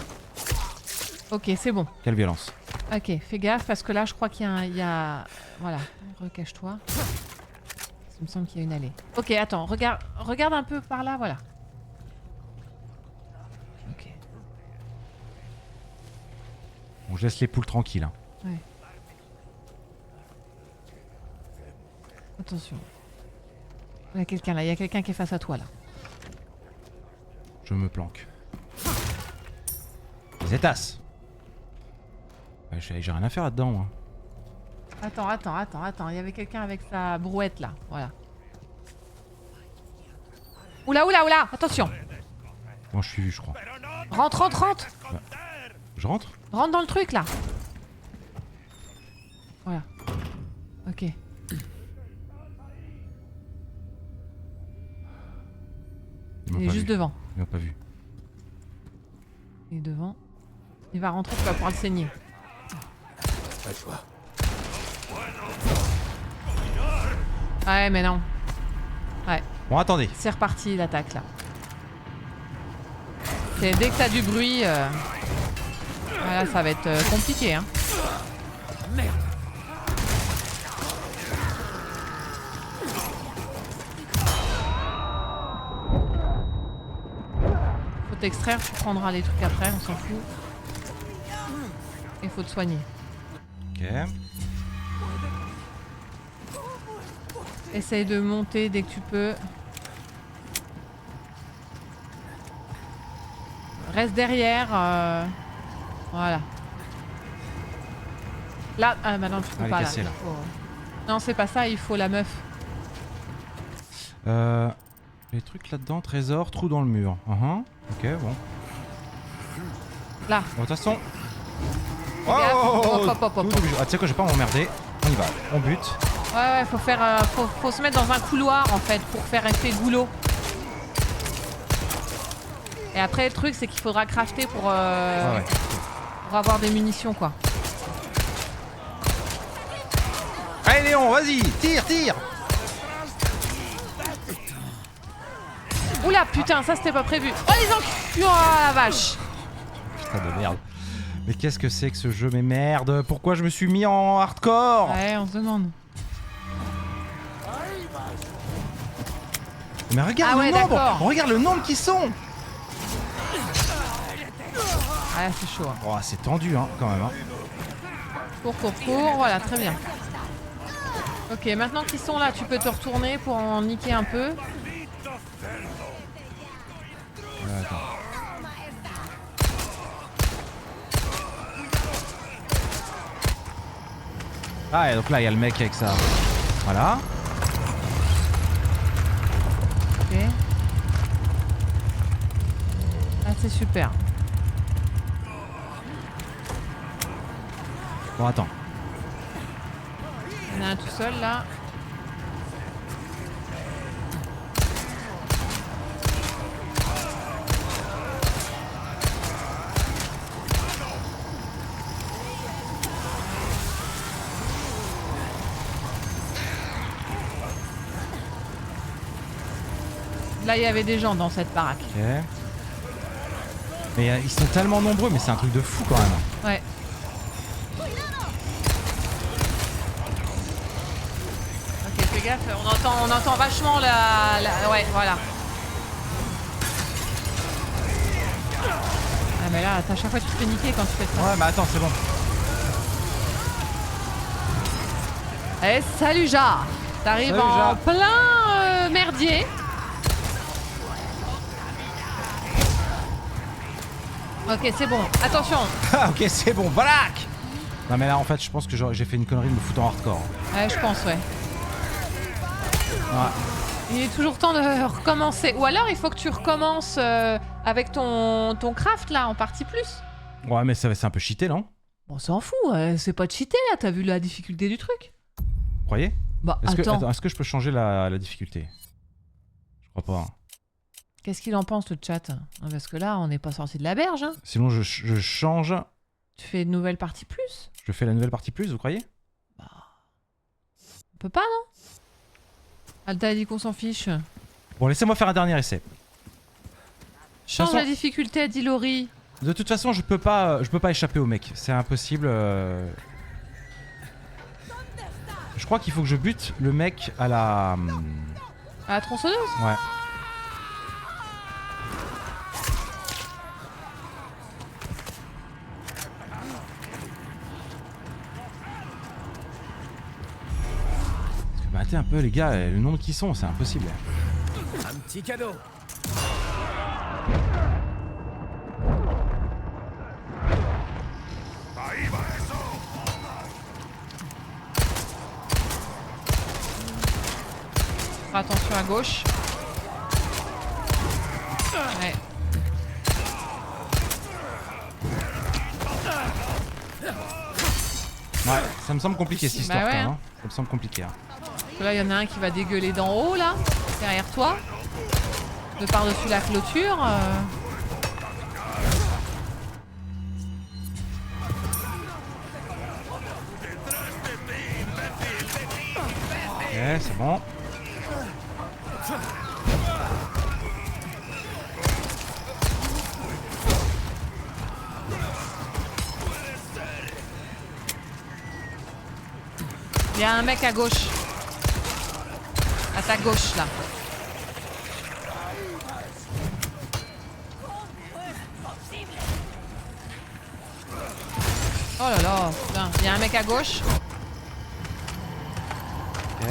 Ok, c'est bon. Quelle violence. Ok, fais gaffe parce que là, je crois qu'il y a... Voilà, recache-toi. Il me semble qu'il y a une allée. Ok, attends, regarde un peu par là, voilà. Ok. Bon, je laisse les poules tranquilles. Hein. Ouais. Attention. Il y a quelqu'un là, il y a quelqu'un qui est face à toi là. Je me planque. Les étasses. Ouais, j'ai rien à faire là-dedans, moi. Attends. Il y avait quelqu'un avec sa brouette là. Voilà. Oula. Attention. Bon, je suis vu, je crois. Rentre. Je rentre? Rentre dans le truc là. Voilà. Ok. Il est juste devant. Il m'a pas vu. Il est devant. Il va rentrer, tu vas pouvoir le saigner. Pas le choix. Ouais, mais non. Ouais, Bon, attendez. c'est reparti l'attaque là. Dès que t'as du bruit, voilà, ça va être compliqué. Hein. Faut t'extraire, tu prendras les trucs après, on s'en fout. Il faut te soigner. Ok. Essaye de monter dès que tu peux. Reste derrière. Voilà. Là, ah bah non, tu peux Elle est pas cassée, là. là. Non, c'est pas ça, il faut la meuf. Les trucs là-dedans, trésor, trou dans le mur. Ok, bon. Là. Bon, de toute façon. gaffe. Hop. Ah, tu sais quoi, je vais pas m'emmerder. On y va, on bute. Ouais, faut faire, faut se mettre dans un couloir en fait pour faire effet goulot. Et après, le truc, c'est qu'il faudra crafter pour avoir des munitions quoi. Allez, Léon, vas-y, tire. Oula, putain, ça c'était pas prévu. Oh les enculés, oh la vache. Putain de merde. Mais qu'est-ce que c'est que ce jeu, mais merde. Pourquoi je me suis mis en hardcore? Ouais, on se demande. Mais regarde Ah ouais, le nombre. d'accord. Regarde le nombre qui sont. Ouais, c'est chaud. Hein. Oh, c'est tendu, hein, quand même. Hein. Cours, voilà, très bien. Ok, maintenant qu'ils sont là, tu peux te retourner pour en niquer un peu. Attends. Ah, et donc là, il y a le mec avec ça. Voilà. Ok. Ah, c'est super. Bon, attends. Il y en a un tout seul là. Là, il y avait des gens dans cette baraque. Ok. Mais ils sont tellement nombreux, mais c'est un truc de fou quand même. Ouais. Ok, fais gaffe, on entend vachement la... Ouais, voilà. Ah mais là, à chaque fois tu te fais niquer quand tu fais ça. Ouais, mais attends, c'est bon. Eh, salut Jar. T'arrives Salut, en Jar. plein merdier. Ok, c'est bon. Attention. Ah, ok, c'est bon, Balak. Non, mais là, en fait, je pense que j'ai fait une connerie de me foutre en hardcore. Ouais, je pense, ouais. Ouais. Il est toujours temps de recommencer. Ou alors, il faut que tu recommences avec ton craft, là, en partie plus. Ouais, mais c'est un peu cheaté, non? On s'en fout, c'est pas cheaté, là. T'as vu la difficulté du truc? Vous croyez? Bah, Attends, est-ce que je peux changer la difficulté? Je crois pas. Hein. Qu'est-ce qu'il en pense, le chat? Parce que là, on n'est pas sorti de la berge. Hein. Sinon, je change. Tu fais une nouvelle partie plus? Je fais la nouvelle partie plus, vous croyez? Bah... On peut pas, non? Alta a dit qu'on s'en fiche. Bon, laissez-moi faire un dernier essai. Change façon- la difficulté à dit Laurie. De toute façon, je peux pas échapper au mec. C'est impossible. Je crois qu'il faut que je bute le mec à la... À la tronçonneuse? Ouais. Parce que, bah, attends un peu, les gars, le nombre qu'ils sont, c'est impossible. Un petit cadeau. Fais attention à gauche. Ouais. Ouais, ça me semble compliqué cette histoire. Bah ouais, quand même, hein. Ça me semble compliqué. Hein. Parce que là, il y en a un qui va dégueuler d'en haut, là, derrière toi. De par-dessus la clôture. Ok, c'est bon. Il y a un mec à gauche. À ta gauche, là. Oh là là, putain. Il y a un mec à gauche. Ok.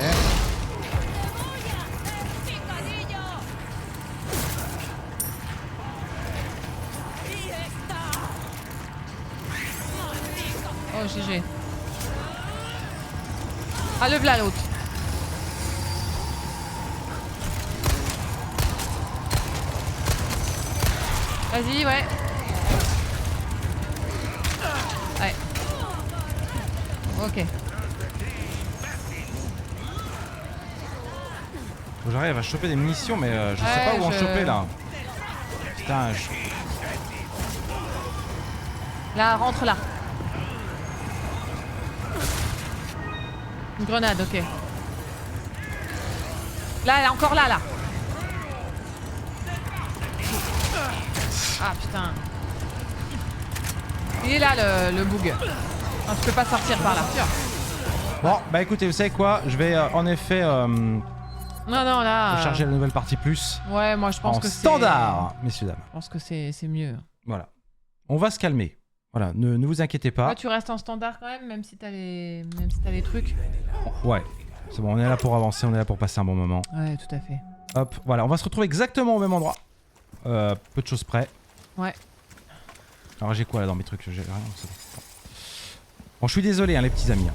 Oh, GG. Ah, le v'là l'autre. Vas-y, ouais. Ouais. Ok. Faut que j'arrive à choper des munitions, mais je sais pas où en choper là. Putain, Là, rentre là. Une grenade, ok. Là, elle est encore là, là. Ah, putain. Il est là, le bug. Non, je peux pas sortir par là. Bon, bah écoutez, vous savez quoi? Je vais en effet Non, non, là... recharger la nouvelle partie plus. Ouais, moi, je pense En que c'est... standard, messieurs, dames. Je pense que c'est mieux. Voilà. On va se calmer. Voilà, ne vous inquiétez pas. Toi, tu restes en standard quand même si t'as les... les trucs. Ouais, c'est bon, on est là pour avancer, on est là pour passer un bon moment. Ouais, tout à fait. Hop, voilà, on va se retrouver exactement au même endroit. Peu de choses près. Ouais. Alors j'ai quoi là dans mes trucs? J'ai rien. Bon, je suis désolé, hein, les petits amis.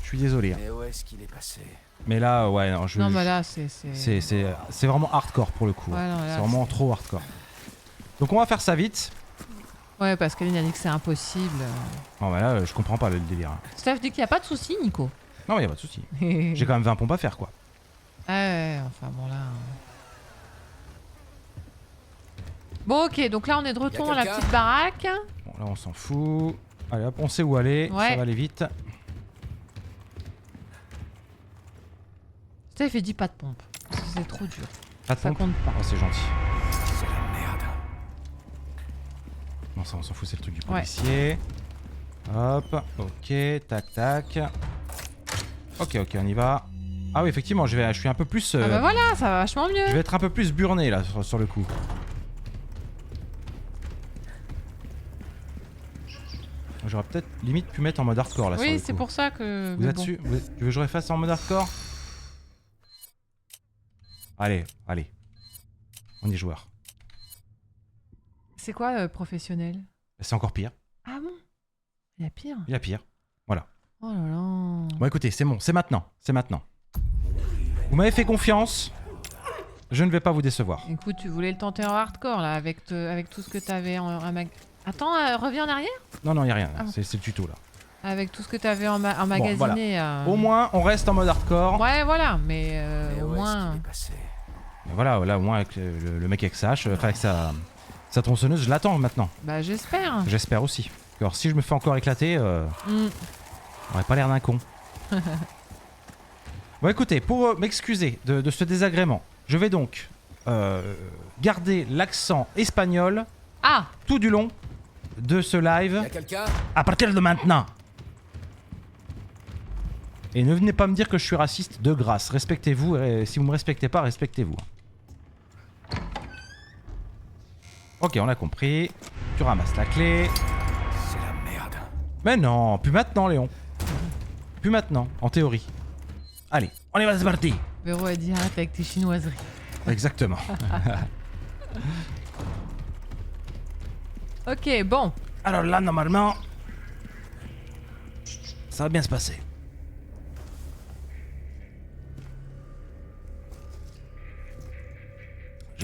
Je suis désolé. Hein. Mais où est-ce qu'il est passé? Mais là, ouais, non, Non, bah là, c'est... c'est vraiment hardcore pour le coup. Ouais, non, là, c'est vraiment trop hardcore. Donc on va faire ça vite. Ouais, parce qu'Aline a dit que c'est impossible. Bon, bah là, je comprends pas le délire. Hein. Steph dit qu'il n'y a pas de souci, Nico. Non, mais y a pas de souci. J'ai quand même 20 pompes à faire, quoi. Ouais, enfin bon là... Bon, ok, donc là on est de retour dans la petite baraque. Bon, là, on s'en fout. Allez, hop, on sait où aller. Ouais. Ça va aller vite. Steph il dit pas de pompe. Parce que c'est trop dur. Pas de Ça pompe. compte pas. Oh, c'est gentil. C'est la merde. Non, ça, on s'en fout, c'est le truc du policier. Hop, ok, tac, tac. Ok, on y va. Ah oui, effectivement, je suis un peu plus... Ah bah voilà, ça va vachement mieux. Je vais être un peu plus burné, là, sur le coup. J'aurais peut-être limite pu mettre en mode hardcore, là, sur le Oui, coup. c'est pour ça que... Vous êtes dessus? Tu veux que je refasse en mode hardcore? Allez, allez. On est joueur. C'est quoi professionnel? C'est encore pire. Ah bon? Il y a pire? Il y a pire. Voilà. Oh là là. Bon, écoutez, c'est bon, c'est maintenant. C'est maintenant. Vous m'avez fait confiance. Je ne vais pas vous décevoir. Écoute, tu voulais le tenter en hardcore là, avec tout ce que t'avais en mag... Attends, reviens en arrière? Non, non, il n'y a rien. Ah bon. C'est le tuto, là. Avec tout ce que t'avais emmagasiné. Au moins, on reste en mode hardcore. Ouais, voilà, mais Mais au où est-ce moins... qu'il est passé? Mais voilà, là, au moins, avec le mec avec sa hache, enfin, avec sa tronçonneuse, je l'attends maintenant. Bah j'espère. J'espère aussi. Alors, si je me fais encore éclater, j'aurais pas l'air d'un con. Bon, écoutez, pour m'excuser de ce désagrément, je vais donc garder l'accent espagnol Ah! tout du long de ce live Y'a quelqu'un? à partir de maintenant. Et ne venez pas me dire que je suis raciste de grâce. Respectez-vous, et si vous me respectez pas, respectez-vous. Ok, on a compris. Tu ramasses la clé. C'est la merde. Mais non, plus maintenant, Léon. Plus maintenant, en théorie. Allez, on y va, c'est parti. Véro a dit arrête avec tes chinoiseries. Exactement. Ok, bon. Alors là, normalement, ça va bien se passer.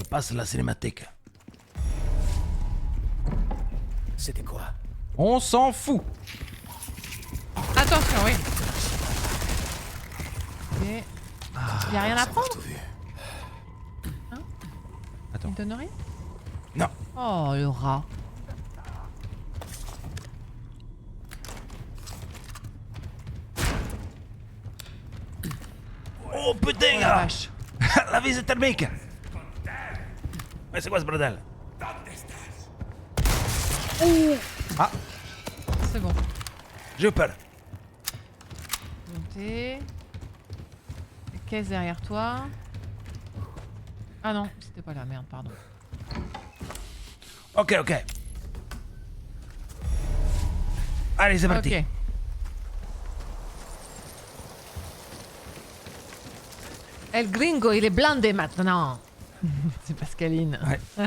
passe la cinématique. C'était quoi? On s'en fout. Attention, oui. Ok. Y'a rien à prendre? Tout vu. Attends. Il donne rien? Non. Oh, le rat. Oh Oh putain, la vache. la visite thermique. Mais c'est quoi ce bordel? Ah, C'est bon. J'ai eu peur. Montez. Caisse derrière toi. Ah non, c'était pas là, merde, pardon. Ok, ok. Allez, c'est parti. Ok. El gringo, il est blindé maintenant. C'est Pascaline. Ouais.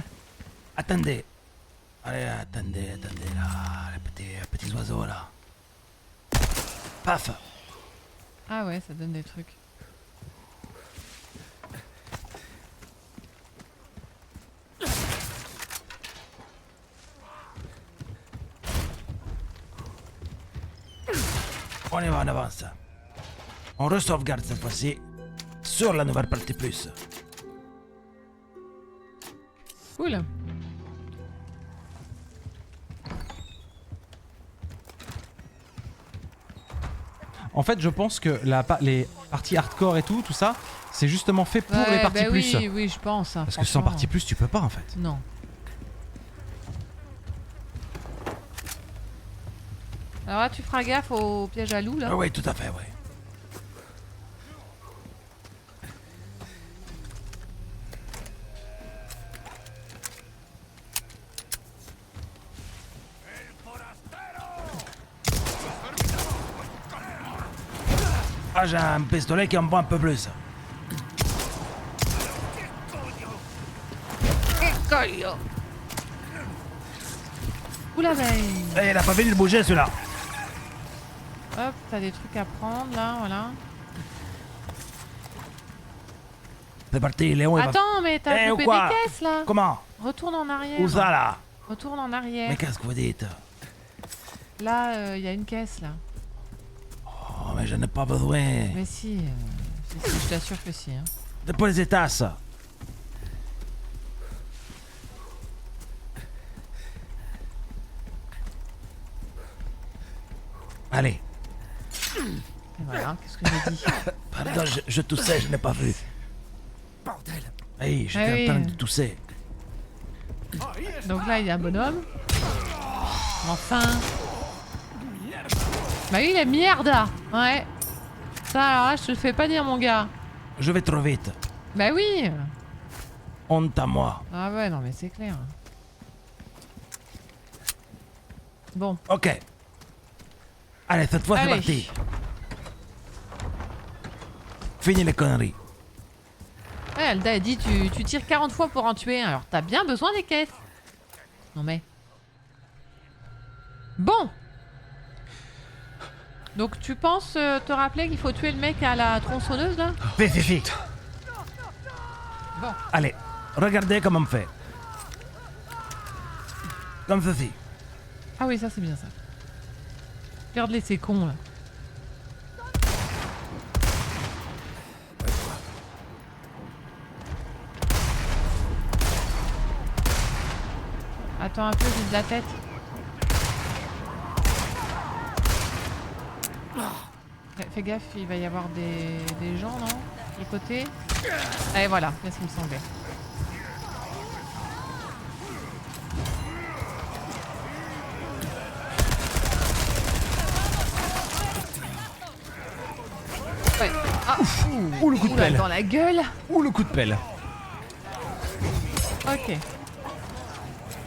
Attendez. Allez, attendez, là. Les petits oiseaux, là. Paf. Ah ouais, ça donne des trucs. On y va, on avance. On re-sauvegarde cette fois-ci sur la nouvelle partie plus. Cool. en fait, je pense que les parties hardcore et tout ça, c'est justement fait pour les parties bah plus. Oui, oui, je pense. Hein, Parce que sans franchement. partie plus, tu peux pas en fait. Non. Alors là, tu feras gaffe au piège à loup, là. Ah oui, tout à fait, oui. Ah, j'ai un pistolet qui en boit un peu plus. Oula, ben. Eh, il a pas fini de bouger celui-là. Hop, t'as des trucs à prendre, là, voilà. C'est parti, Léon, il va... Attends, mais t'as Eh, coupé ou quoi? des caisses, là. Comment? Retourne en arrière. Où ça, là? Retourne en arrière. Mais qu'est-ce que vous dites? Là, il y a une caisse, là. Oh, mais je n'ai pas besoin. Mais si, si, je t'assure que si. Hein. Depuis les étasses. Allez. Et voilà, qu'est-ce que j'ai dit? Pardon, je toussais, je n'ai pas vu. Bordel! Hey, j'étais Ah oui. en train de tousser. Donc là, il y a un bonhomme. Enfin. Bah oui, la merde. Ouais. Ça, alors là, je te le fais pas dire, mon gars. Je vais trop vite. Bah oui. Honte à moi. Ah ouais, non, mais c'est clair. Bon. Ok. Allez, cette fois, c'est Allez. parti. Fini les conneries. Ouais, Alda a dit tu tires 40 fois pour en tuer un. Alors t'as bien besoin des caisses. Non mais. Bon. Donc tu penses te rappeler qu'il faut tuer le mec à la tronçonneuse là? Fifi. Bon. Allez, regardez comment on fait. Comme ceci. Ah oui, ça c'est bien ça. Regarde-les, ces cons là. Attends un peu, vise la tête. Fais gaffe, il va y avoir des gens, non? De côté. Allez, voilà, c'est ce qu'il me semblait. Ouais. Ah, Ouh, le coup de oula, pelle. dans la gueule. Ouh, le coup de pelle. Ok.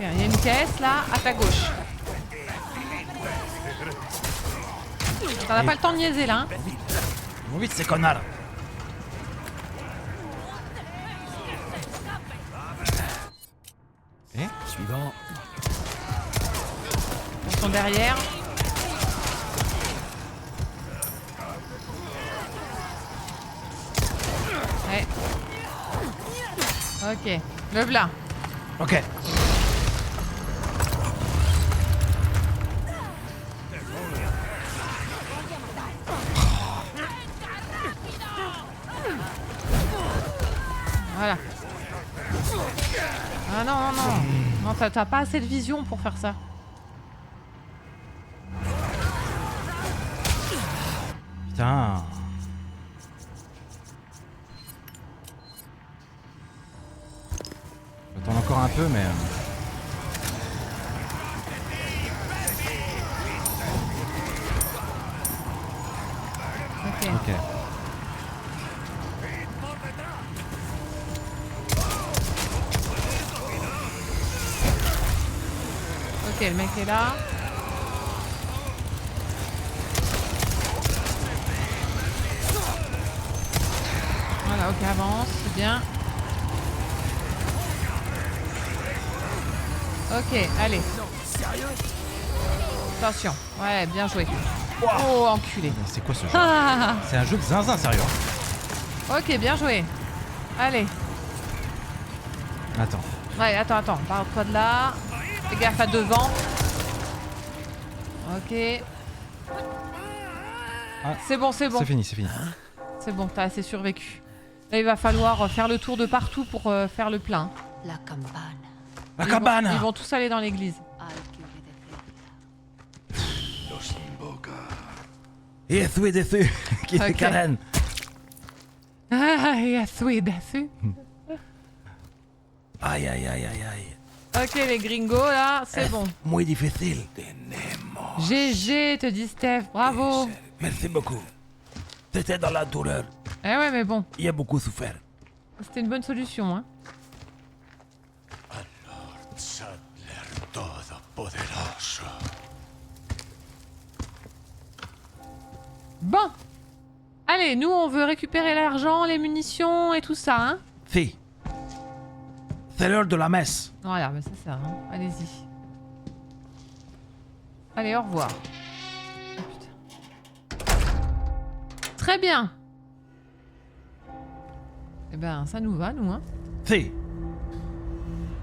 Il y a une caisse là, à ta gauche. T'en as pas le temps de niaiser là. Hein. Ils vont vite, ces connards. Suivant. Ils sont derrière. Ouais. Ok. Le v'là. Ok. Voilà. Ah non, non, non. Non, t'as pas assez de vision pour faire ça. Putain. J'attends encore un peu, mais... Ok. Ok. Ok, le mec est là. Voilà, ok, avance, c'est bien. Ok, allez. Attention, ouais, bien joué. Oh, enculé. C'est quoi ce jeu? Ah, C'est un jeu de zinzin, sérieux. ok, bien joué. Allez. Attends. Ouais, attends, parle-toi de là. Fais gaffe à devant. Ok. Ah, c'est bon, c'est bon. C'est fini, c'est fini. C'est bon, t'as assez survécu. Là, il va falloir faire le tour de partout pour faire le plein. La campane. La Ils cabane. vont tous aller dans l'église. Et suis dessus. Qui est Ok. Karen. Ah, il y a Sweet dessus. Aïe, aïe, aïe, aïe, aïe. Ok, les gringos, là, c'est bon. Muy difficile. GG, te dit Steph, bravo. Merci beaucoup. C'était dans la douleur. Eh ouais, mais bon, Il a beaucoup souffert. c'était une bonne solution, hein. Bon. Allez, nous, on veut récupérer l'argent, les munitions et tout ça, hein. Si. C'est l'heure de la messe. Voilà, mais c'est ça, hein. Allez-y. Allez, au revoir. Oh, putain. Très bien. Eh ben, ça nous va, nous, hein. Si.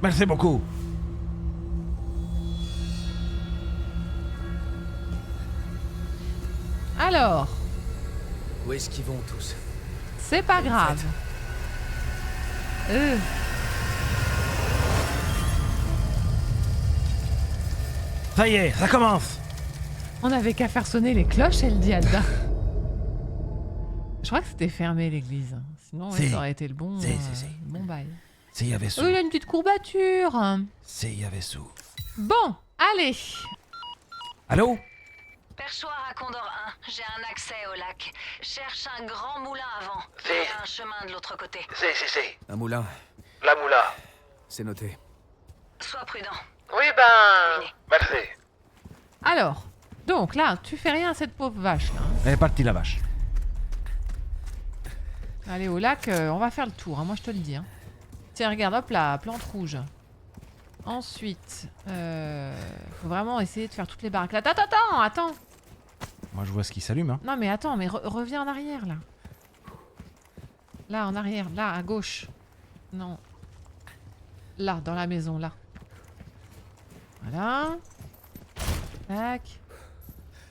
Merci beaucoup. Alors, Où est-ce qu'ils vont tous? c'est pas grave. Ça y est, ça commence. On avait qu'à faire sonner les cloches, elle dit Alda. Je crois que c'était fermé l'église. Sinon, ouais, Si. ça aurait été le bon, Si. bon bail. S'il y avait sous. Oh, il a une petite courbature. S'il y avait sous. Bon, allez. Allô? Perchoir à Condor 1, j'ai un accès au lac. Cherche un grand moulin avant. Si. Il y a un chemin de l'autre côté. C'est. Un moulin. La moula. C'est noté. Sois prudent. Oui, ben... Merci. Alors, donc là, tu fais rien à cette pauvre vache là. Elle est partie la vache. Allez, au lac, on va faire le tour, hein, moi je te le dis. Hein. Tiens, regarde, hop là, plante rouge. Ensuite, faut vraiment essayer de faire toutes les baraques. Là, attends. Moi, je vois ce qui s'allume, hein. Non mais attends, mais reviens en arrière là. Là, en arrière, là, à gauche. Non. Là, dans la maison, là. Voilà. Tac.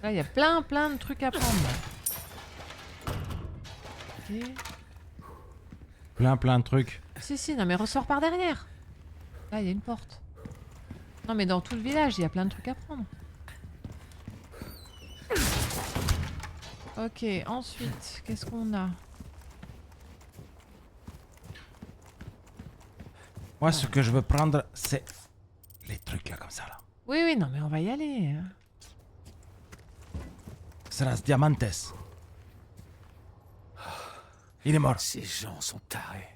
Là, il y a plein de trucs à prendre. Ok. Plein de trucs. Si, non mais ressors par derrière. Là, il y a une porte. Non mais dans tout le village, il y a plein de trucs à prendre. Ok, ensuite, qu'est-ce qu'on a? Moi, ce que je veux prendre, c'est les trucs là, comme ça, là. Oui, non mais on va y aller. Hein. C'est las diamantes. Il est mort. Ces gens sont tarés.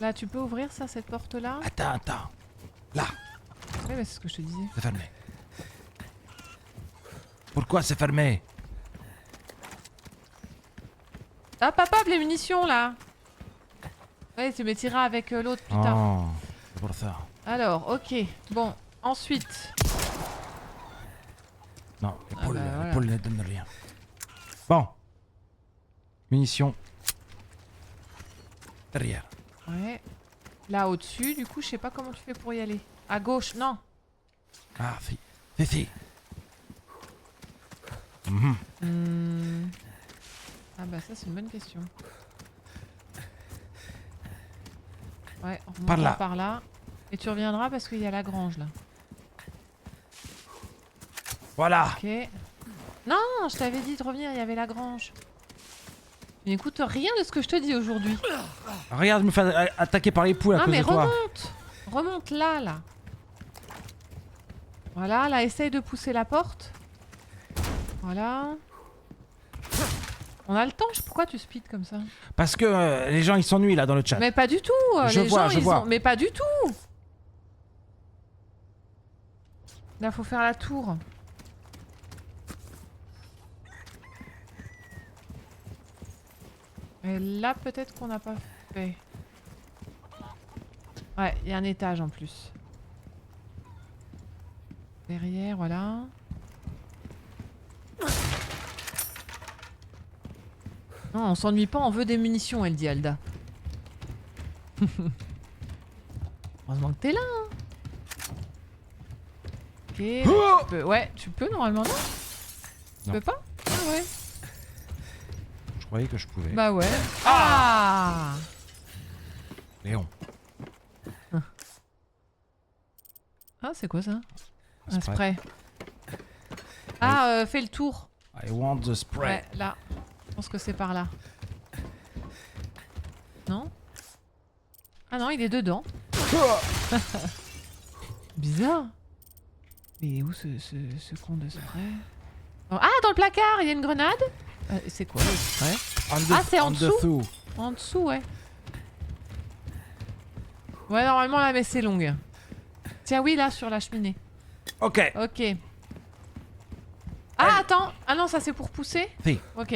Là, tu peux ouvrir ça, cette porte-là? Attends. Là, Oui, mais c'est ce que je te disais. c'est fermé. Pourquoi c'est fermé? Hop, les munitions, là. Ouais, tu me tireras avec l'autre plus tard. Oh. C'est pour ça. Alors, ok. Bon, ensuite. Non, les Ah poules, bah, les voilà. poules ne donnent rien. Bon, Munitions. derrière. Ouais. Là au-dessus, du coup, je sais pas comment tu fais pour y aller. À gauche, non. Ah, si. Ah bah ça c'est une bonne question. Ouais, on Par là. remontera par là. Et tu reviendras parce qu'il y a la grange là. Voilà. Ok. Non, je t'avais dit de revenir, il y avait la grange. Tu n'écoutes rien de ce que je te dis aujourd'hui. Regarde, je me fais attaquer par les poules à Non cause mais de toi. remonte. Remonte là, là. Voilà, là, essaye de pousser la porte. Voilà. On a le temps, pourquoi tu speed comme ça? Parce que les gens ils s'ennuient là dans le chat. Mais pas du tout. Je les vois, gens, je ils vois. ont... Mais pas du tout. Là, faut faire la tour. Et là, peut-être qu'on n'a pas fait. Ouais, il y a un étage en plus. Derrière, voilà. Non, on s'ennuie pas, on veut des munitions, elle dit Alda. Heureusement que t'es là. Hein. Ok, là, tu peux... Ouais, tu peux normalement, non? Tu peux pas? Ah ouais. Je croyais que je pouvais. Bah ouais. Ah, Léon. Ah, c'est quoi ça? Un Un spray. Ah, fais le tour. I want the spray. Ouais, là. Je pense que c'est par là. Non? Ah non, il est dedans. Bizarre. Mais il est où ce con de spray? Oh, ah, dans le placard, il y a une grenade. C'est quoi le spray? Ah, c'est en dessous. En dessous, ouais. Ouais, normalement, la messe est longue. Tiens, oui, là, sur la cheminée. Ok. Ok. Ah, attends. Ah non, ça, c'est pour pousser? Si. Ok.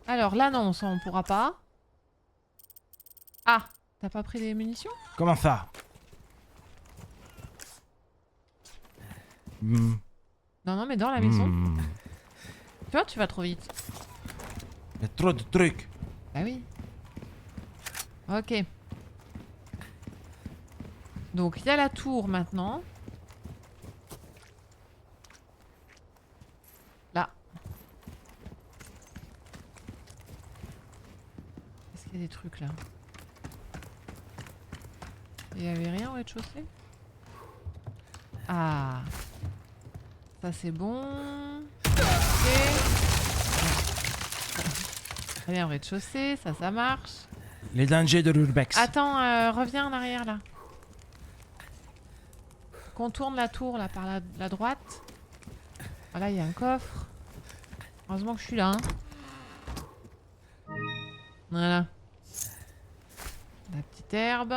Alors, là, non, ça, on pourra pas. Ah, t'as pas pris des munitions? Comment ça? Non, non, mais dans la maison. Tu vois, tu vas trop vite. Il y a trop de trucs. Bah oui. Ok. Donc, il y a la tour maintenant. Là. Est-ce qu'il y a des trucs là? Il y avait rien au rez-de-chaussée? Ah. Ça c'est bon. Ok. Rien au rez-de-chaussée, ça marche. Les dangers de l'urbex. Attends, reviens en arrière là. Contourne la tour là par la droite. Voilà, il y a un coffre. Heureusement que je suis là. Hein. Voilà. La petite herbe.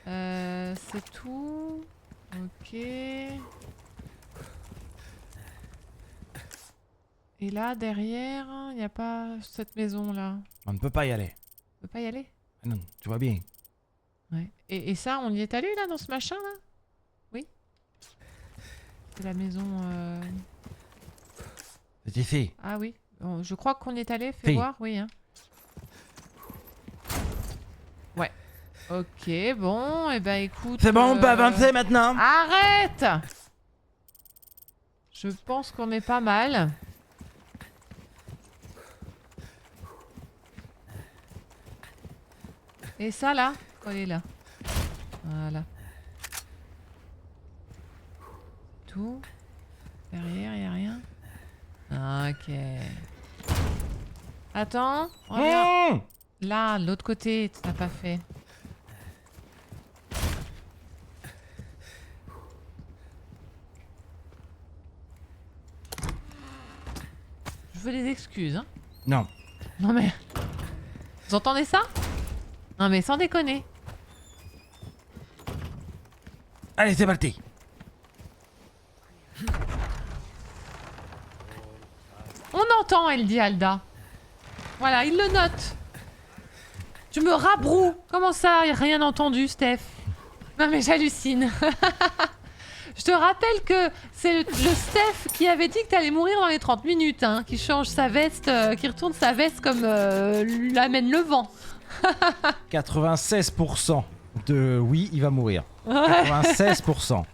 C'est tout. Ok. Et là, derrière, il n'y a pas cette maison là. On ne peut pas y aller. On peut pas y aller? Ah non, tu vois bien. Ouais. Et ça, on y est allé là dans ce machin là? Oui. C'est la maison. C'est ici. Ah oui. Bon, je crois qu'on y est allé. Fais Si. voir. Oui. Hein. Ouais. Ok. Bon. Et ben écoute. C'est bon, on peut avancer maintenant. Arrête! Je pense qu'on est pas mal. Et ça là? Elle est là. Voilà. Tout. Derrière, y a rien. Ok. Attends. Reviens. Là, de l'autre côté, tu n'as pas fait. Je veux des excuses, hein. Non. Non mais... Vous entendez ça? Non mais sans déconner. Allez, c'est parti. On entend, elle dit Alda. Voilà, il le note. Tu me rabroues. Comment ça, y a rien entendu, Steph? Non mais j'hallucine. Je te rappelle que c'est le Steph qui avait dit que t'allais mourir dans les 30 minutes, hein, qui change sa veste, qui retourne sa veste comme l'amène le vent. 96% de oui, il va mourir. 96%.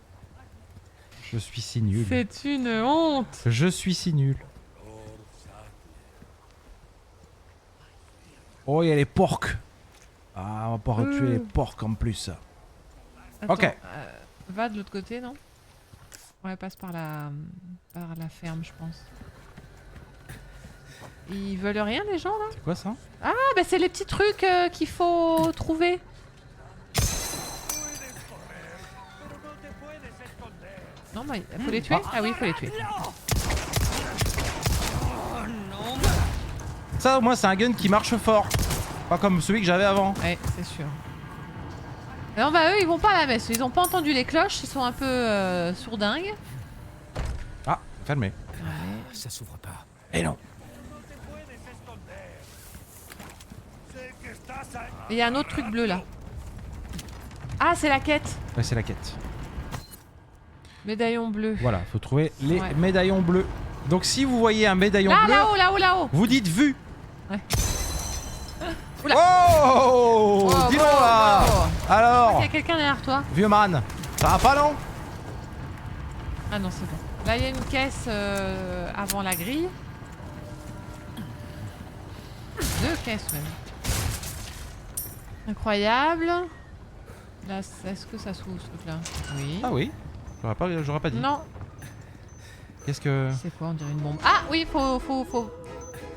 Je suis si nul. C'est une honte. Je suis si nul. Oh, il y a les porcs. Ah, on va pas tuer les porcs en plus. Attends, Ok. Va de l'autre côté, non? Ouais, passe par la ferme, je pense. Ils veulent rien, les gens, là? C'est quoi ça? Ah, bah c'est les petits trucs qu'il faut trouver. Non, bah, faut les tuer? Ah oui, faut les tuer. Ça, au moins, c'est un gun qui marche fort. Pas comme celui que j'avais avant. Ouais, c'est sûr. Non, bah eux, ils vont pas à la messe. Ils ont pas entendu les cloches. Ils sont un peu sourdingues. Ah, fermé. Ouais. Ça s'ouvre pas. Et non. Et il y a un autre truc bleu, là. Ah, c'est la quête. Ouais, c'est la quête. Médaillon bleu. Voilà, faut trouver les Ouais. médaillons bleus. Donc si vous voyez un médaillon Là, bleu, là-haut, là-haut, là-haut. vous dites vu. Ouais. Oula. Oh, Oh, dis donc oh, là. oh. Alors, Il y a quelqu'un derrière toi. vieux man, ça va pas non? Ah non, c'est bon. Là, il y a une caisse avant la grille. 2 caisses même. Incroyable. Là, est-ce que ça s'ouvre ce truc-là? Oui. Ah oui, j'aurais pas dit. Non. Qu'est-ce que... C'est quoi? On dirait une bombe. Ah oui, faut.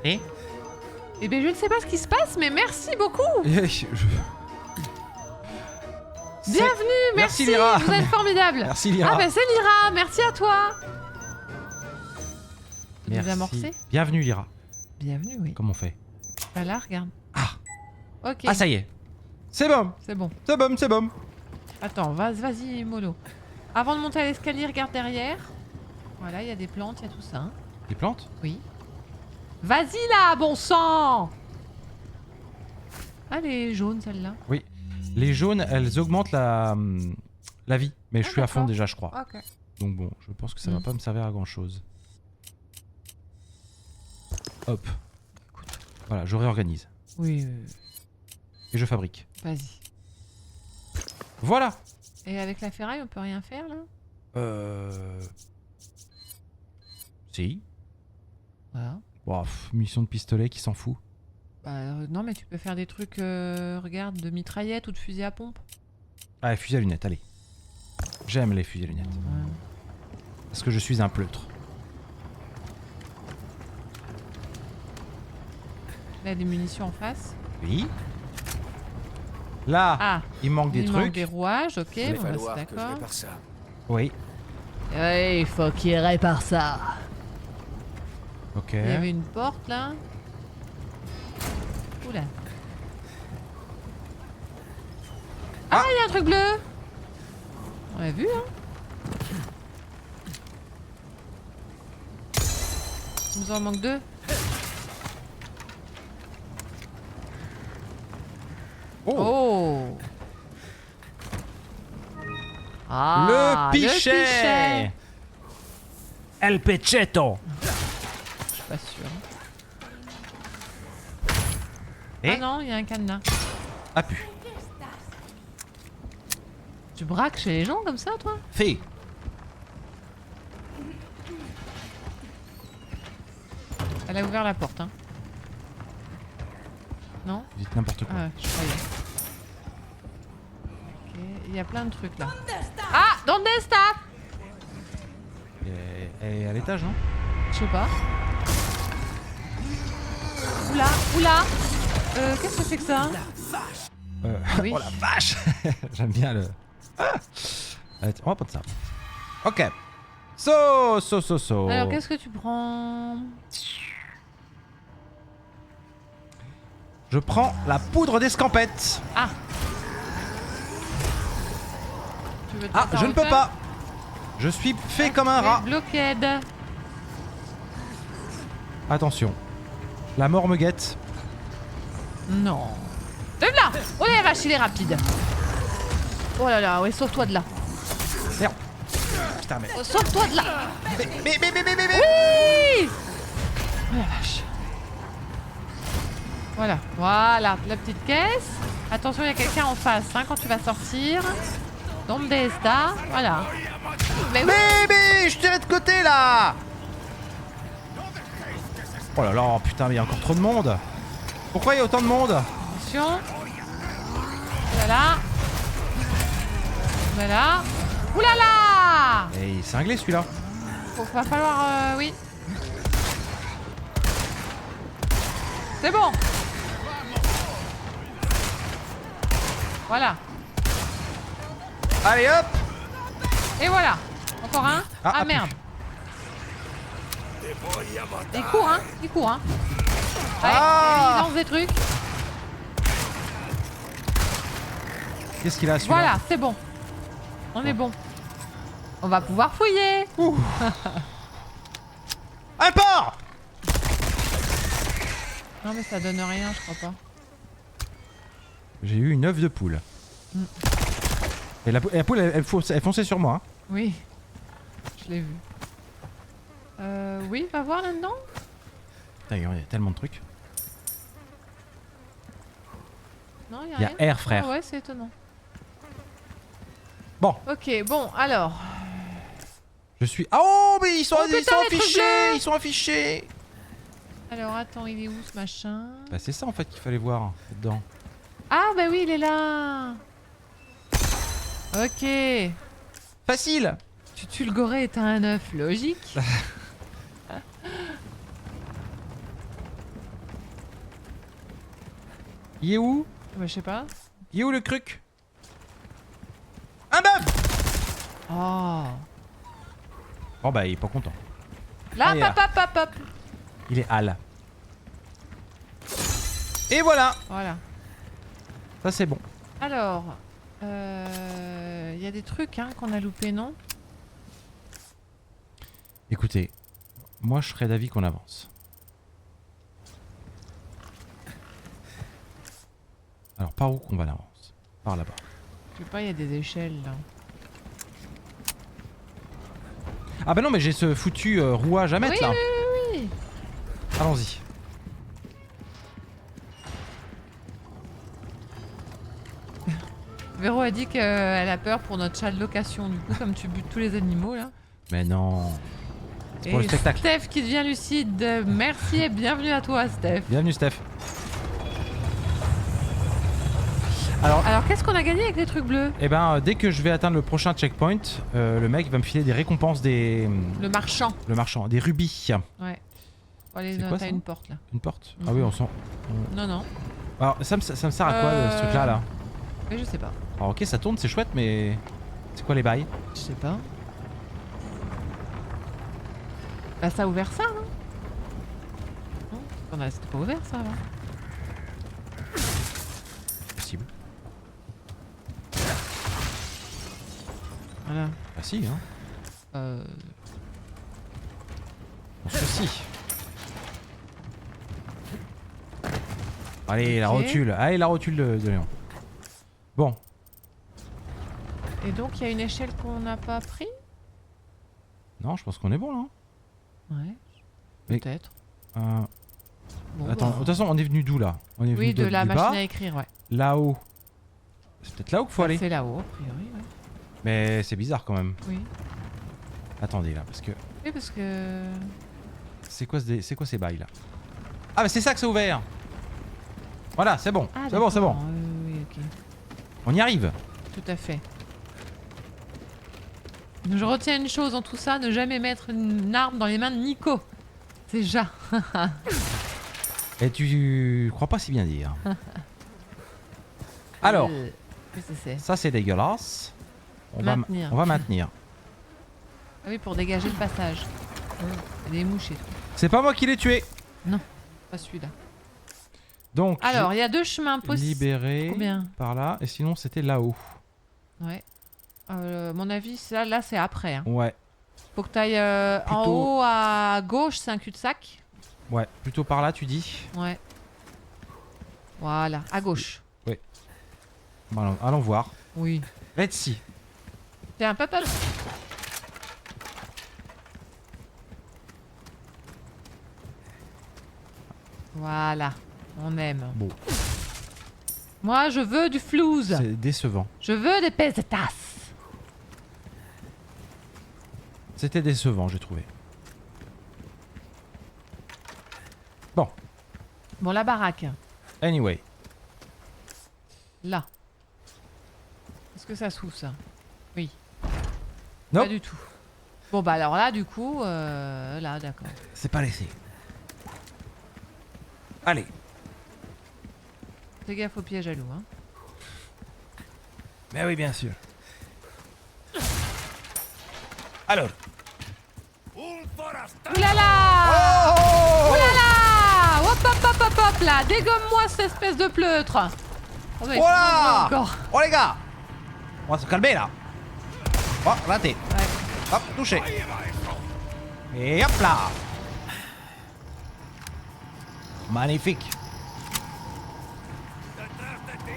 Et Eh ben, je ne sais pas ce qui se passe, mais merci beaucoup. C'est- Bienvenue, merci. Lyra. Vous êtes formidable. Merci Lyra. Ah ben c'est Lyra, merci à toi. Merci. Désamorcer. Bienvenue Lyra. Bienvenue, oui. Comment on fait? Bah là, regarde. Ah. Ok. Ah ça y est. C'est bon, C'est bon. c'est bon, c'est bon. Attends, vas-y, mollo. Avant de monter à l'escalier, regarde derrière. Voilà, il y a des plantes, il y a tout ça. Hein. Des plantes? Oui. Vas-y là, bon sang. Ah, elle est jaune celle-là. Oui. Les jaunes, elles augmentent la vie. Mais je Ah, suis à fond d'accord. déjà, je crois. Ok. Donc bon, je pense que ça va pas me servir à grand chose. Hop. Voilà, je réorganise. Oui, Et je fabrique. vas-y. Voilà. Et avec la ferraille, on peut rien faire là? Si. Voilà. Wow, munition de pistolet, qui s'en fout. Bah non, mais tu peux faire des trucs, regarde, de mitraillette ou de fusil à pompe. Ah, fusil à lunettes, allez. J'aime les fusils à lunettes. Ouais. Parce que je suis un pleutre. Là, des munitions en face. Oui. Là, Ah, il manque des il trucs. manque des rouages, ok, Il va bon, bah, falloir c'est que je d'accord. répare ça. Oui. Ouais, il faut qu'il répare ça. Ok. Il y avait une porte là. Oula. Ah, il y a un truc bleu. On l'a vu, hein. Il nous en manque 2. Oh. Oh. Ah, Le pichet. El pechetto. Je suis pas sûre. Et Ah non, il y a un cadenas. Ah pu. Tu braques chez les gens comme ça, toi? Fait. Elle a ouvert la porte, hein. Non? Vous dites n'importe quoi. Ah ouais, je croyais. Ok, il y a plein de trucs là. Ah! Donde está? Elle est à l'étage, non? Je sais pas. Oula, oula! Qu'est-ce que c'est que ça? Oui. Oh la vache. J'aime bien le... Allez, on va prendre ça. Ok. So. Alors, qu'est-ce que tu prends? Je prends la poudre d'escampette. Ah! Tu veux te Ah, mettre en je ne peux hauteur? pas. Je suis fait comme un rat. Blockade. Attention. La mort me guette. Non. Lève là! Oh la vache, il est rapide. Oh là là, ouais, sauve-toi de là. Merde. putain, mais... Oh, sauve-toi de là. Mais... Oui. Oh la vache. Voilà, la petite caisse. Attention, il y a quelqu'un en face hein, quand tu vas sortir. Donde está? Voilà. Mais oui. Bébé, je tire de côté là. Oh là là, putain, mais il y a encore trop de monde. Pourquoi il y a autant de monde? Attention. Voilà. Voilà. Oulala. Et il est cinglé celui-là. Va falloir... oui. C'est bon. Voilà. Allez hop. Et voilà. Encore un. Ah merde. Il court hein. Il court hein. Allez, il lance des trucs. Qu'est-ce qu'il a celui-là? Voilà, c'est bon. On est bon. On va pouvoir fouiller. Un porc. Non mais ça donne rien, je crois pas. J'ai eu une œuf de poule. Et la poule, elle fonçait sur moi. Hein. Oui. Je l'ai vu. Oui, va voir là-dedans. Putain, il y a tellement de trucs. Non, il y a Il y rien. a air, frère. Ah ouais, c'est étonnant. Bon. Ok, bon, alors. Je suis... Oh, mais ils sont, Oh, putain, les trucs affichés. bleus. Ils sont affichés. Alors, attends, il est où ce machin? Bah c'est ça en fait qu'il fallait voir dedans. Ah, bah oui, il est là. Ok. Facile. Tu tues le goré et t'as un œuf, logique. Il est où? Bah, je sais pas. Il est où le truc? Un bœuf. Oh. Oh bah il est pas content. Là, Allez, hop. Il est Hal. Et voilà. Voilà. Ça c'est bon. Alors, il y a des trucs hein, qu'on a loupés, non? Écoutez, moi je serais d'avis qu'on avance. Alors par où qu'on va l'avance? Par là-bas. Je sais pas, il y a des échelles là. Ah bah non mais j'ai ce foutu rouage à mettre là. Oui. Allons-y. Véro a dit qu'elle a peur pour notre chat de location. Du coup, comme tu butes tous les animaux là. Mais non. C'est Et pour le spectacle. Steph qui devient lucide. Merci et bienvenue à toi, Steph. Bienvenue Steph. Alors qu'est-ce qu'on a gagné avec les trucs bleus? eh ben dès que je vais atteindre le prochain checkpoint, le mec va me filer des récompenses des... Le marchand. Le marchand, des rubis. Ouais. Bon, allez, C'est quoi, t'as ça une porte là. Une porte? Ah oui on sent... Non. Alors ça me sert à quoi ce truc là? Mais je sais pas. Alors ok ça tourne, c'est chouette mais... C'est quoi les bails? Je sais pas. Bah ça a ouvert ça, non? Non, c'était pas ouvert ça avant. Possible. Voilà. Ah si hein. Ceci. Allez la Ok. rotule, allez la rotule de Léon. Bon. Et donc il y a une échelle qu'on n'a pas pris? Non je pense qu'on est bon là. Ouais. Mais- Peut-être. Bon, Attends, de toute façon on est venu d'où là? On est oui, venu de la du machine bas. à écrire, ouais. Là-haut. C'est peut-être là où qu'il faut aller. C'est là-haut, a priori, ouais. Mais c'est bizarre quand même. Oui. Attendez là, parce que... Oui, parce que... C'est quoi ces bails là? Ah mais c'est ça que c'est ouvert. Voilà, c'est bon. Ah, C'est bon, c'est bon. d'accord, oui, ok. On y arrive. Tout à fait. Je retiens une chose dans tout ça, ne jamais mettre une arme dans les mains de Nico. C'est déjà. Et tu crois pas si bien dire. Alors, Qu'est-ce que c'est? ça c'est dégueulasse. On Maintenir. va maintenir. Ah oui, pour dégager le passage. Il y a des mouches et tout. C'est pas moi qui l'ai tué. Pas celui-là. Donc, Alors, il y a deux chemins possibles. libéré Combien? par là. Et sinon c'était là-haut. Ouais. Mon avis, là c'est après. Hein. Ouais. Faut que tu ailles en Plutôt- haut à gauche, c'est un cul-de-sac. Ouais. Plutôt par là tu dis. Ouais. Voilà, à gauche. Bon, allons voir. Oui. Let's see. Tiens, pop. Voilà, on aime. Bon. Moi, je veux du flouze. C'est décevant. Je veux des pesetas. C'était décevant, j'ai trouvé. Bon. Bon, la baraque. Anyway. Là. Est-ce que ça s'ouvre, ça? Oui. Non. Pas du tout. Bon, bah alors là, du coup... là, d'accord. C'est par ici. Allez. Fais gaffe au piège à loup, hein. Mais oui, bien sûr. Alors. Oulala! Oh Oulala! Hop, hop, hop, hop, hop, là! Dégomme-moi cette espèce de pleutre! Oh, mais Voilà! encore. Oh les gars! On va se calmer là. Oh, raté. Ouais. Hop, touché. Et hop là. Magnifique.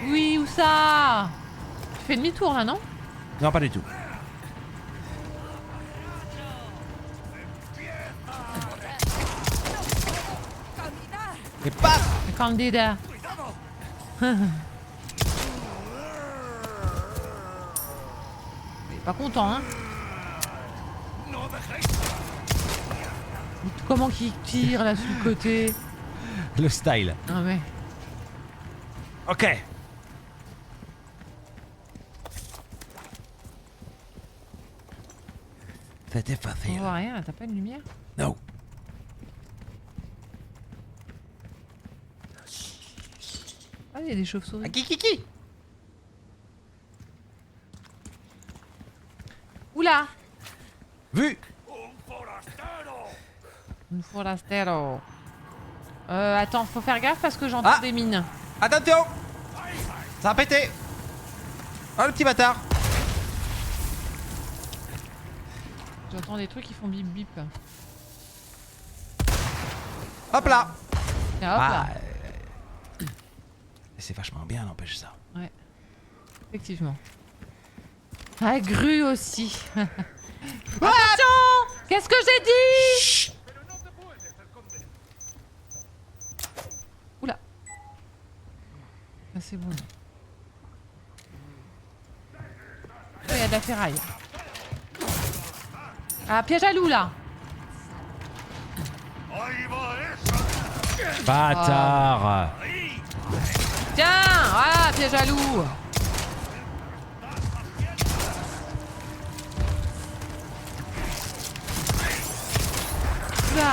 Oui, où ça? Tu fais demi-tour, là, non? Non, pas du tout. Et paf! Le candidat. Il est pas content, hein? Comment qu'il tire, là, sur le côté? Le style. Ah ouais. Ok. C'était On facile. voit rien, là, t'as pas de lumière? Non. Ah, il y a des chauves-souris. Kiki. Oula! Vu. Un forastero. Attends, faut faire gaffe parce que j'entends Ah. des mines. Attention. Ça a pété. Oh le petit bâtard. J'entends des trucs qui font bip bip. Hop là. Et hop là. C'est vachement bien, n'empêche ça. Ouais. Effectivement. Ah, grue aussi. Attention! Qu'est-ce que j'ai dit? Oula. Ah, c'est bon. Oh, il y a de la ferraille. Ah, piège à loup là. Bâtard. Tiens, voilà, piège à loup. Oula.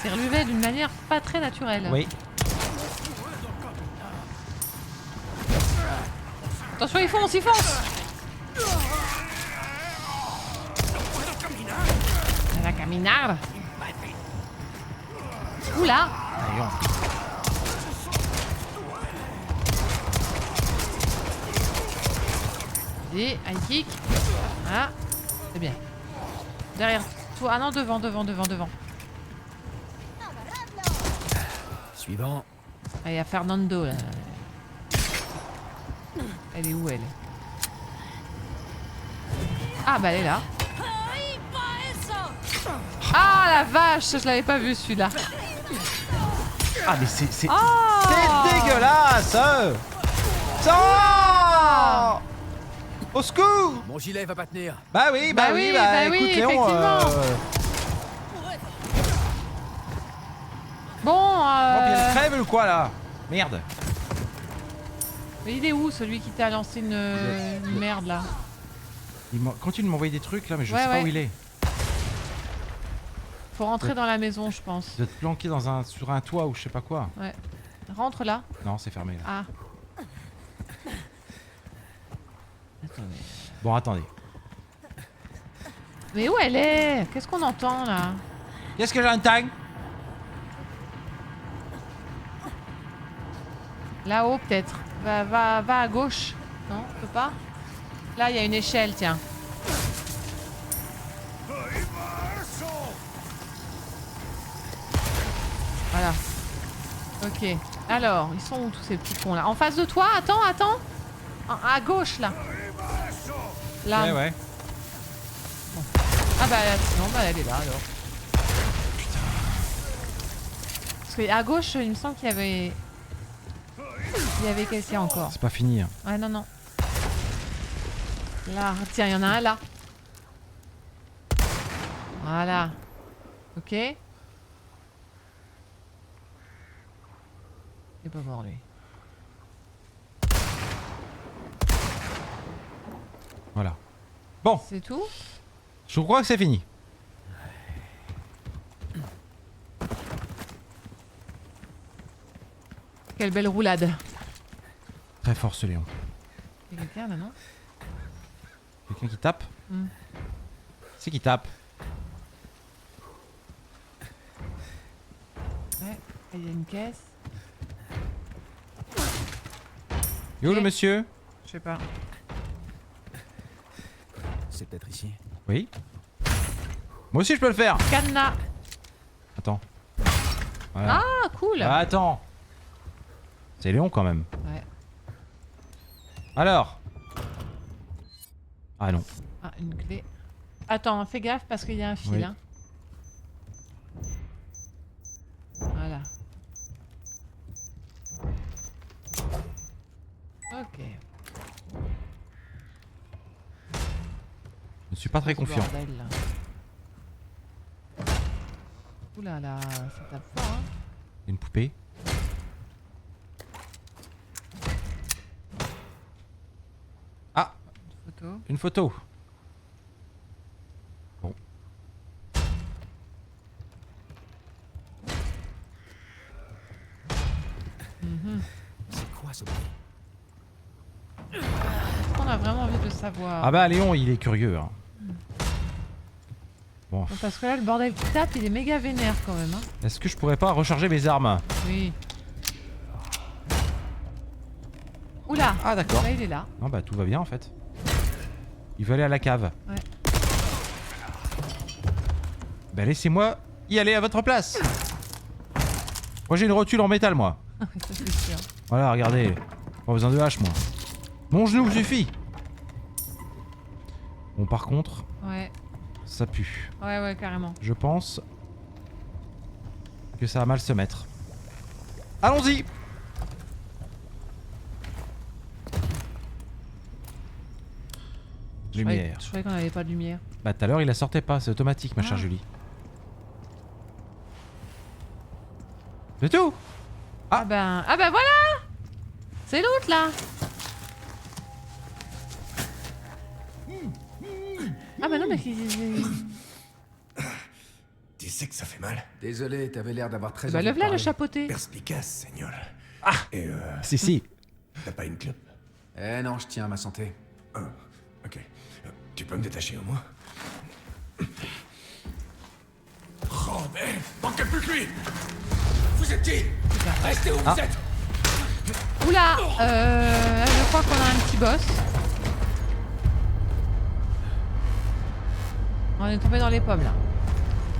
C'est relevé d'une manière pas très naturelle. Oui. Attention, il fonce, il fonce. La caminade. Oula. Et high kick. Voilà. C'est bien. Derrière toi. Ah non, devant. Suivant. Ah, il y a Fernando là. Elle est où elle? Ah bah elle est là. Ah la vache, je l'avais pas vu celui-là. Ah mais c'est Oh dégueulasse. Ça. Au secours. Mon gilet va pas tenir. Bah oui, Bah oui, écoute Léon. effectivement. Bon, Oh, puis elle crève ou quoi là? Merde. mais il est où celui qui t'a lancé une merde là? Il continue de m'envoyer des trucs là, mais je Ouais, sais pas ouais. où il est. Faut rentrer dans la maison, je pense. Vous êtes planqué sur un toit ou je sais pas quoi. Ouais. Rentre là. Non, c'est fermé là. Ah. Attendez. Bon, attendez. Mais où elle est? Qu'est-ce qu'on entend là? Qu'est-ce que j'entends? Là-haut peut-être. Va à gauche. Non, on peut pas. Là, il y a une échelle, tiens. Voilà. Ok. Alors, ils sont où tous ces petits cons là? En face de toi? Attends. À gauche là. Là. Ouais. Ah bah non, bah elle est là alors. fait à gauche, il me semble qu'il y avait... Il y avait quelqu'un encore. C'est pas fini. Hein. Ouais, non, non. Là, tiens, il y en a un là. Voilà. Ok. Il est pas mort lui. Voilà. Bon, C'est tout? je crois que c'est fini. Quelle belle roulade. Très fort ce Léon. Il y a quelqu'un là, non? Quelqu'un qui tape? Hmm. C'est qui tape? Ouais, il y a une caisse. Et où Ok. le monsieur? Je sais pas. C'est peut-être ici. Oui. Moi aussi je peux le faire. Cadenas. Attends. Voilà. Ah, cool. Ah, attends. C'est Léon quand même. Ouais. Alors. Ah non. Ah, une clé. Attends, fais gaffe parce qu'il y a un fil. Oui. Hein. Voilà. Ok. Je ne suis pas très confiant. Bordel, là. Ouh là là, ça tape fort, hein. Une poupée. Ah, Photo. une photo. Bon. C'est quoi ce bruit? Est-ce qu'on a vraiment envie de le savoir? Ah bah Léon, il est curieux. Hein. Bon. Non, parce que là, le bordel qui tape, il est méga vénère quand même, hein. Est-ce que je pourrais pas recharger mes armes? Oui. Oula. Ah d'accord. Là, il est là. Non bah tout va bien en fait. Il veut aller à la cave. Ouais. Bah laissez-moi y aller à votre place. Moi j'ai une rotule en métal moi. Ça, c'est sûr. Voilà, regardez. Pas besoin de hache moi. Mon genou me suffit. Bon par contre, Ouais. ça pue. Ouais, ouais, carrément. Je pense que ça va mal se mettre. Allons-y. Lumière. Je croyais qu'on avait pas de lumière. Bah tout à l'heure il la sortait pas, c'est automatique ma chère Ah. Julie. C'est tout. Ah ben voilà. C'est l'autre là. Ah bah non mais Tu sais que ça fait mal. Désolé, t'avais l'air d'avoir très bah envie de lève-la le parler. chapeauté. Perspicace, Seigneur. Et Si si. t'as pas une clope? Eh non, je tiens à ma santé. Ah, ok. Tu peux me détacher au moins? Oh, mais manquez plus que lui! Vous êtes qui? Restez où Ah. vous êtes! Oula, je crois qu'on a un petit boss. On est tombé dans les pommes là.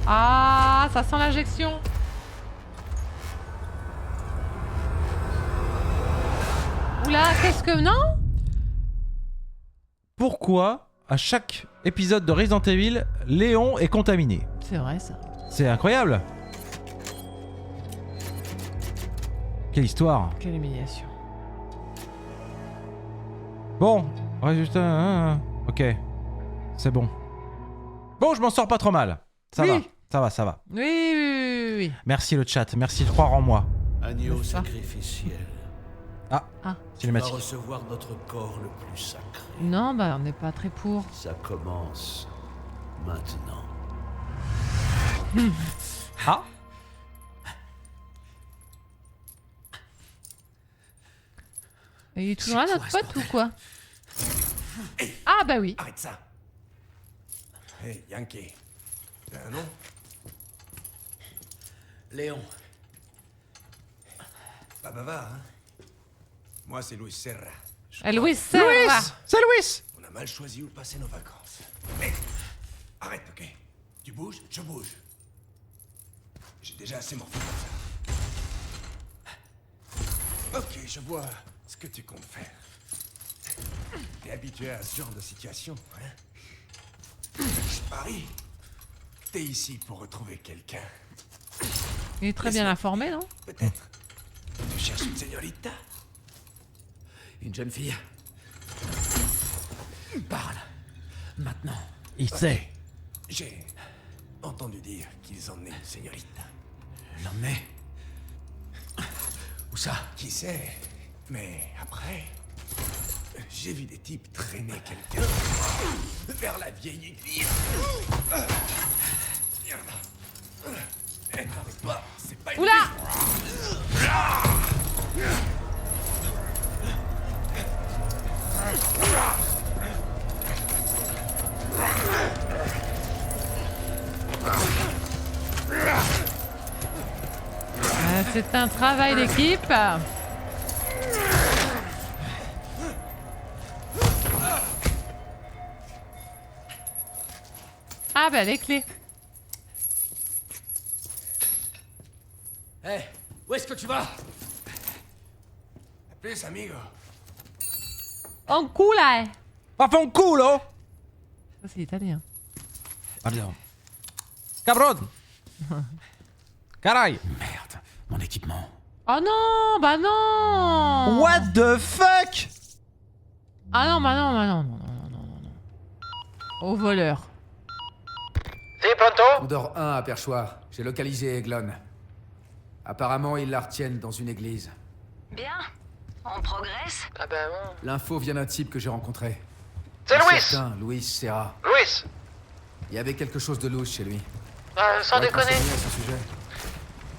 Ah, ça sent l'injection. Oula, qu'est-ce que... Non? Pourquoi à chaque épisode de Resident Evil, Léon est contaminé? C'est vrai ça. C'est incroyable. Quelle histoire. Quelle humiliation. Bon, résultat... ok. C'est bon. Bon, je m'en sors pas trop mal. Ça Oui. va, ça va, ça va. Oui, oui, oui, oui. Merci le chat, merci de croire en moi. Agneau N'est-ce pas sacrificiel. Ah, Ah. Tu vas cinématique. recevoir notre corps le plus sacré. Non, bah on n'est pas très pour. Ça commence maintenant. Ah, Et il est toujours là C'est notre quoi, ce pote ou quoi? Ah bah oui. Arrête ça! Hey, Yankee. T'as un nom? Léon, Pas bavard, hein? Moi, c'est Luis Serra. Louis Serra. c'est Louis. On a mal choisi où passer nos vacances. Mais arrête, ok? Tu bouges, je bouge. J'ai déjà assez morflé comme ça. Ok, je vois ce que tu comptes faire. T'es habitué à ce genre de situation, hein? Je parie. T'es ici pour retrouver quelqu'un. Il est très bien informé, non? Peut-être. Tu cherches une señorita? Une jeune fille. Parle. Maintenant. Il sait. J'ai entendu dire qu'ils emmenaient une señorita. L'emmener. Où ça? Qui sait? Mais après, j'ai vu des types traîner quelqu'un vers la vieille église. Merde. Être avec toi, c'est pas une... Oula! C'est un travail d'équipe. Ah bah les clés. Hé, où est-ce que tu vas? Plus, amigo. En culo. Pas fait un culo! Ça c'est italien. Pardon. Cabron! Caray! Merde, mon équipement. Oh non, bah non. What the fuck? Ah non, bah non, bah non, non, non, non, non, non. Au voleur. Si, pronto? Condor 1 à Perchoir. J'ai localisé Eglon. Apparemment, ils la retiennent dans une église. Bien. On progresse. Ah ben bon. L'info vient d'un type que j'ai rencontré. C'est Un Louis! certain Louis Serra. Louis! Il y avait quelque chose de louche chez lui. Sans Faudrait déconner. te renseigner à ce sujet.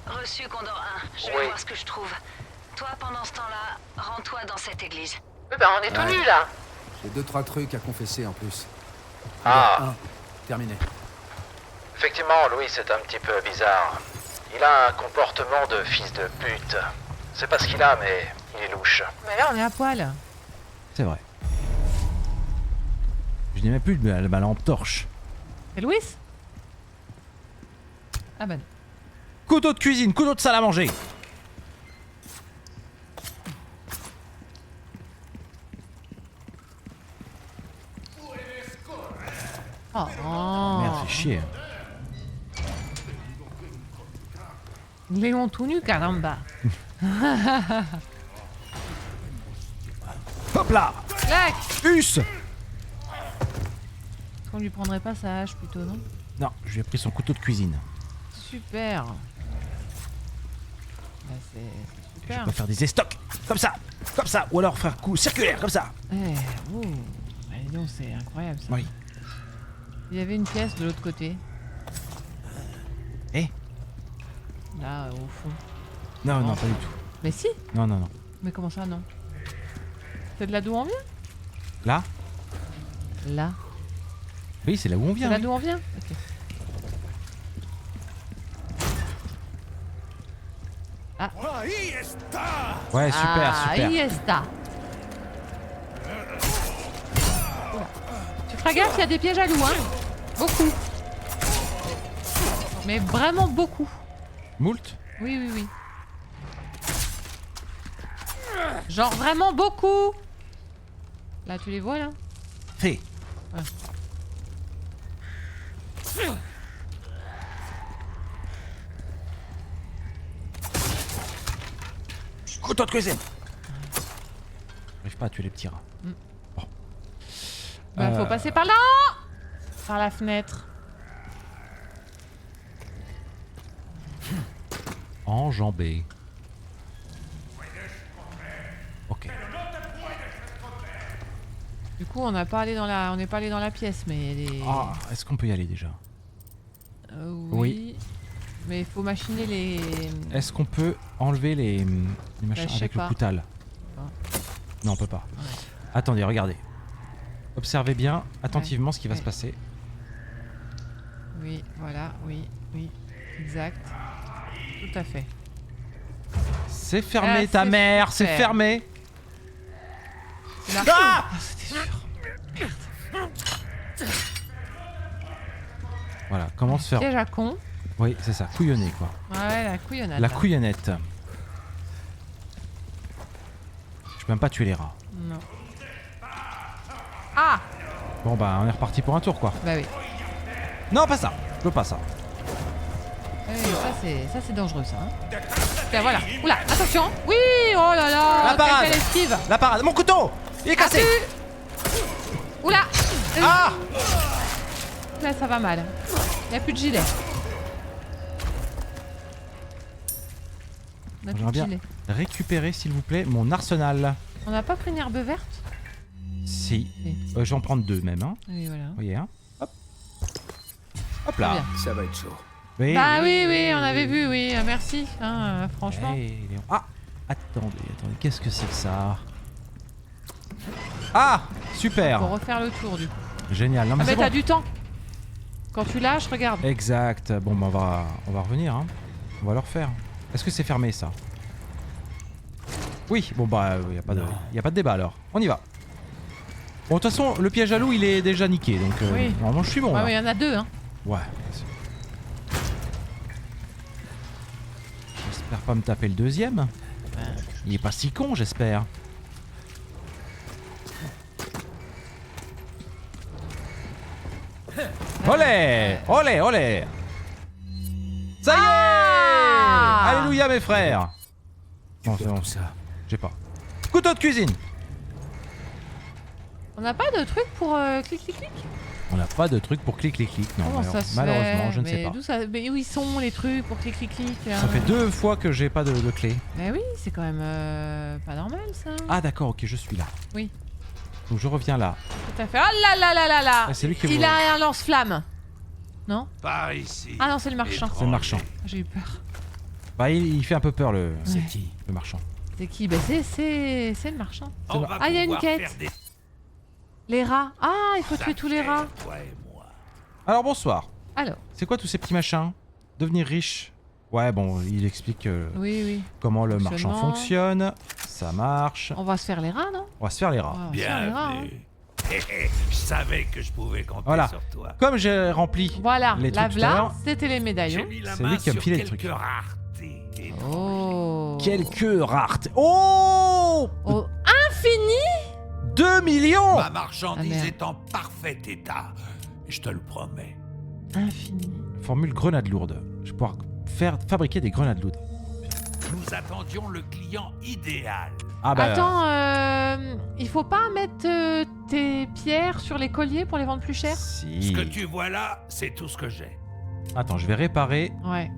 Reçu Condor 1. Je vais Oui. voir ce que je trouve. Toi, pendant ce temps-là, rends-toi dans cette église. Oui, ben on est tout Ouais. nus là. J'ai 2-3 trucs à confesser en plus. Ah. Condor 1, terminé. Effectivement, Louis est un petit peu bizarre. Il a un comportement de fils de pute. C'est pas ce qu'il a, mais il est louche. Mais là on est à poil. C'est vrai. Je n'ai même plus ma lampe torche. C'est Louis? Ah bah non. Couteau de cuisine, couteau de salle à manger. Oh, oh. Merde, fait chier. Léon tout nu, caramba. Hop là! Clac! Us! Est-ce qu'on lui prendrait pas sa hache plutôt, non? Non, je lui ai pris son couteau de cuisine. Super. Bah c'est Je super. peux faire des estocs. Comme ça! Comme ça! Ou alors faire coup circulaire, comme ça! Eh, oh. Bah, dis donc, c'est incroyable ça. Oui. Il y avait une pièce de l'autre côté. Eh? Là, au fond. Non, Non. non, pas du tout. Mais si! Non, non, non. Mais comment ça, non? C'est de là d'où on vient? Là? Là. Oui, c'est là où on C'est vient. là oui. d'où on vient? Ok. Ouais, super, Ah, super. ahí está. Oula. Tu feras gaffe, il y a des pièges à loups, hein. Beaucoup. Mais vraiment beaucoup. Moult? Oui, oui, oui. Genre vraiment beaucoup. Là, tu les vois, là? Fait. Couteau de cuisine. J'arrive pas à tuer les petits rats. Bon. Bah, faut passer par là. Par la fenêtre. Enjambé. Ok. Du coup, on n'est pas allé dans la pièce, mais les... Ah, est-ce qu'on peut y aller déjà? oui. Mais il faut machiner les... Est-ce qu'on peut enlever les machins je sais avec le pas. coutal? Non, on peut pas. Attendez, regardez. Observez bien attentivement ce qui va Ouais. se passer. Oui, voilà, oui, oui. Exact. Tout à fait. C'est fermé, Ah, ta c'est mère, c'est super. fermé. C'est là. Ah! C'était sûr. Voilà, comment se faire. Piège à con. Oui, c'est ça, couillonner quoi. Ouais, la couillonnade. La là. couillonnette. Je peux même pas tuer les rats. Non. Ah! Bon bah on est reparti pour un tour quoi. Bah oui. Non pas ça, je veux pas ça. Ça c'est dangereux ça. Hein. Tiens, voilà. Oula, attention. Oui, oh là là. La parade. Quelle belle esquive. La parade. Mon couteau. Il est cassé. Oula. Ah. Là ça va mal. Il n'y a plus de gilet. On a plus J'aimerais de bien gilet. récupérer, s'il vous plaît, mon arsenal. On n'a pas pris une herbe verte? Si. Si. Je vais en prendre 2 même. Hein. Oui, voilà. Vous voyez, hein. Hop. Hop Très là. bien. Ça va être chaud. Oui, Bah oui, on avait vu, oui. Merci. Hein, franchement. Hey, Léon. Ah. Attendez. Qu'est-ce que c'est que ça? Ah. Super. Faut refaire le tour du coup. Génial. Non, mais Ah c'est mais t'as bon. du temps. Quand tu lâches, regarde. Exact. Bon, bah, on va revenir. Hein. On va le refaire. Est-ce que c'est fermé ça? Oui. Bon bah, y a pas de débat alors. On y va. Bon, de toute façon, le piège à loup, il est déjà niqué, donc Oui. normalement, je suis bon. Ouais, là. mais il y en a 2, hein. Ouais. J'espère pas me taper le deuxième. Il est pas si con, j'espère. Olé! Olé, olé! Ça y est! Ah! Alléluia, mes frères! Bon, c'est bon, Tout ça. j'ai pas. Couteau de cuisine! On n'a pas de truc pour clic clic clic? On n'a pas de truc pour clic, clic, clic. Non, Comment ça se malheureusement, fait? je ne sais Mais pas. d'où ça... Mais où ils sont les trucs pour clic clic clic là? Ça fait 2 fois que j'ai pas de clé. Mais oui, c'est quand même pas normal ça. Ah, d'accord, ok, je suis là. Oui. Donc je reviens là. Tout à fait. Oh là là là là là! Ah, c'est lui qui Il vous- a un lance-flamme. Non? Par ici. Ah non, c'est le marchand. C'est le marchand. J'ai eu peur. Bah, il fait un peu peur, le C'est qui? le marchand. C'est qui? Bah c'est le marchand. On va Ah, il y a une pouvoir quête. faire des Les rats. Ah, il faut tuer tous les rats. toi et moi. Alors, bonsoir. Alors, C'est quoi tous ces petits machins? Devenir riche? Ouais, bon, il explique oui, oui. comment le marchand Fonctionnement. fonctionne. Ça marche. On va se faire les rats, non? On va se faire les rats. On va se faire les rats, hein. Bienvenue. Je savais que je pouvais compter Voilà. sur toi. Comme j'ai rempli Voilà, les la trucs tout à v'là, l'heure, c'était les médaillons. J'ai mis la C'est main lui qui a me sur filé le quelques truc. raretés. Et Oh. quelques raretés. Oh, Oh, infini? 2 millions. ma marchandise Ah, merde. est en parfait état. Je te le promets. Infini. Formule grenade lourde. Je vais pouvoir fabriquer des grenades lourdes. Nous attendions le client idéal. Ah bah, Attends, il faut pas mettre tes pierres sur les colliers pour les vendre plus cher? si. Ce que tu vois là, c'est tout ce que j'ai. Attends, je vais réparer. Ouais.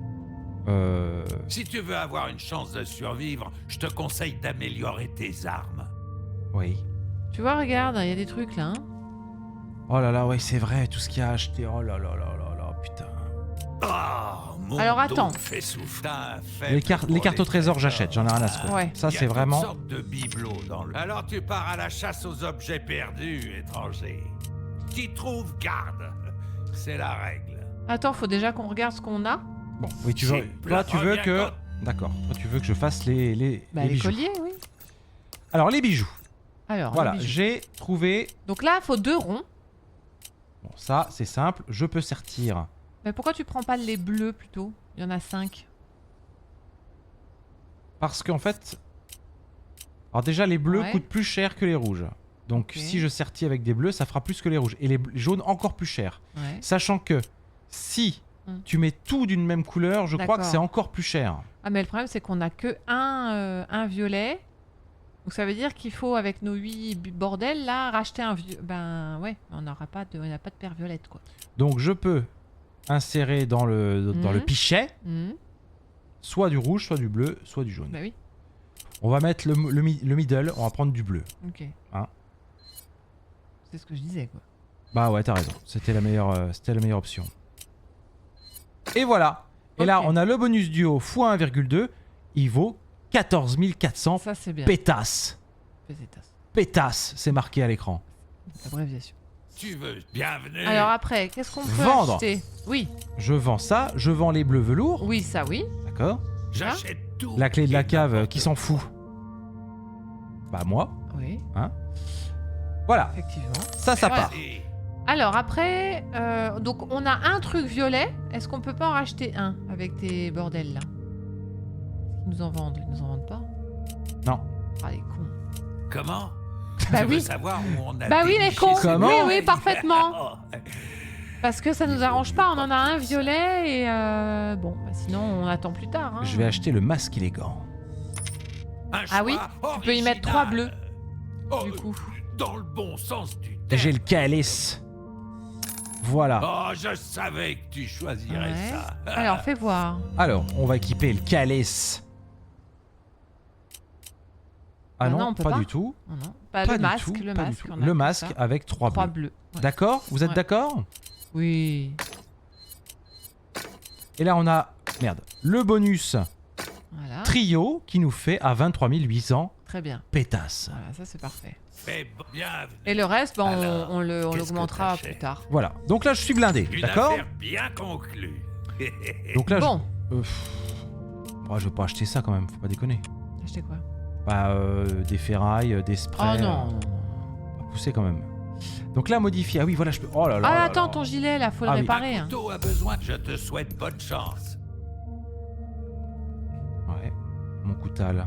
Si tu veux avoir une chance de survivre, je te conseille d'améliorer tes armes. Oui. Tu vois, regarde, il y a des trucs là. Hein. Oh là là, ouais, c'est vrai, tout ce qu'il y a acheté. Oh là là là là là, putain. Oh, mon Alors, dos attends. me fait souffler. Les cartes au trésor, j'achète, j'en ai rien à se foutre. Ouais. Ça, Il y a c'est toutes vraiment. sortes de bibelots dans le... Alors tu pars à la chasse aux objets perdus, étranger. Qui trouve, garde. C'est la règle. Attends, faut déjà qu'on regarde ce qu'on a. Bon, oui, tu veux. C'est Toi, tu veux reviens que. quand- D'accord. Toi, tu veux que je fasse les Bah, les bijoux. colliers, oui. Alors, les bijoux. Alors, Voilà, les bijoux. j'ai trouvé. Donc là, il faut 2 ronds. Bon, ça, c'est simple. Je peux sertir. Mais pourquoi tu prends pas les bleus plutôt? Il y en a 5. Parce qu'en fait. Alors, déjà, les bleus Ouais. coûtent plus cher que les rouges. Donc, Ok. si je sertis avec des bleus, ça fera plus que les rouges. Et les jaunes, encore plus cher. Ouais. Sachant que si Hmm. tu mets tout d'une même couleur, je crois que D'accord. c'est encore plus cher. Ah, mais le problème, c'est qu'on a que un violet. Donc ça veut dire qu'il faut, avec nos 8 bordels, là, racheter un vieux... Ben ouais, on n'a pas de paire violette, quoi. Donc, je peux insérer dans le Mhm. pichet Mhm. soit du rouge, soit du bleu, soit du jaune. Bah oui, On va mettre le middle, on va prendre du bleu. ok. Hein. C'est ce que je disais, quoi. Bah ouais, t'as raison. C'était la meilleure option. Et voilà. Et là, Ok. on a le bonus duo x 1,2. Il vaut 14 400 Ça, c'est bien. pétasses. Pétasse. Pétasses, c'est marqué à l'écran. Abréviation. Tu veux, bienvenue. Alors après, qu'est-ce qu'on peut Vendre. acheter? Oui, Je vends ça, je vends les bleus velours. oui, ça, oui. D'accord. J'achète tout. La clé de la et cave, n'importe qui s'en fout? Bah moi. Oui, Voilà. effectivement. Ça Voilà. part. Vas-y. Alors après, donc on a un truc violet. Est-ce qu'on peut pas en racheter un avec tes bordels là? Ils nous en vendent, ils nous en vendent pas? Non. Ah les cons. Comment? Bah Tu veux oui. savoir où on a Bah oui les déniché cons. ces Comment Oui biens? oui parfaitement. Oh, Parce que ça nous arrange pas, on en a un violet et bon, bah sinon on attend plus tard. Hein. Je vais acheter le masque élégant. Ah oui, tu peux y mettre 3 bleus. Du coup. Dans le bon sens du Et j'ai le calice. Voilà. Oh, je savais que tu choisirais Ouais. ça. Alors, fais voir. Alors, on va équiper le calice. Ah non, non, on peut pas pas. du tout. Non, non. Pas Pas le du masque, tout, le pas du masque. tout. on a Le que masque ça. avec 3 3 bleus. bleus. Ouais. D'accord? Vous êtes Ouais. d'accord? Oui. Et là, on a, merde, le bonus Voilà. trio qui nous fait à 23 800 Très bien. pétasses. Voilà, ça c'est parfait. Bienvenue. Et le reste, bah, Alors, on qu'est-ce que l'augmentera t'achètes plus tard. Voilà. Donc là, je suis blindé. Une D'accord? affaire bien conclue. Donc là, Bon, je vais pas acheter ça quand même, faut pas déconner. acheter quoi? Bah, des ferrailles, des sprays. Oh non. Pas pousser quand même. Donc là, modifier. Ah oui, voilà, je peux. Oh là là. Ah, là attends, là. ton gilet là, faut le Ah oui. réparer. Un Hein. couteau a besoin. Je te souhaite bonne chance. Ouais. Mon coutal.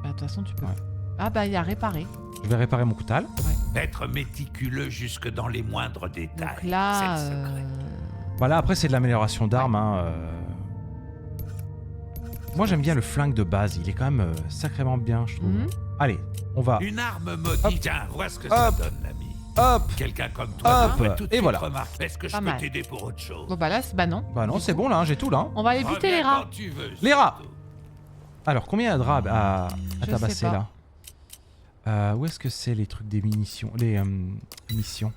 Bah, de toute façon, tu peux. Ouais. Ah, bah, il y a réparé. Je vais réparer mon coutal. Être méticuleux jusque dans les moindres détails. Donc là, c'est le secret. Voilà, après, c'est de l'amélioration d'armes. Hein, Moi, j'aime bien le flingue de base. Il est quand même sacrément bien, je trouve. Mhm. Allez, on va. Une arme maudite. Hop. Tiens, vois ce que ça Hop. donne, l'ami. Hop. Quelqu'un comme toi Hop. devrait tout de Et suite voilà. remarquer. Est-ce que je Pas peux mal. t'aider pour autre chose? Bon, bah là, bah non. Bah non, c'est bon là, hein, j'ai tout là. hein. On va aller buter les Reviens rats. quand tu veux, Les rats. surtout. Alors, combien il y a de rats à Je sais tabasser pas. là où est-ce que c'est les trucs des munitions? Les missions.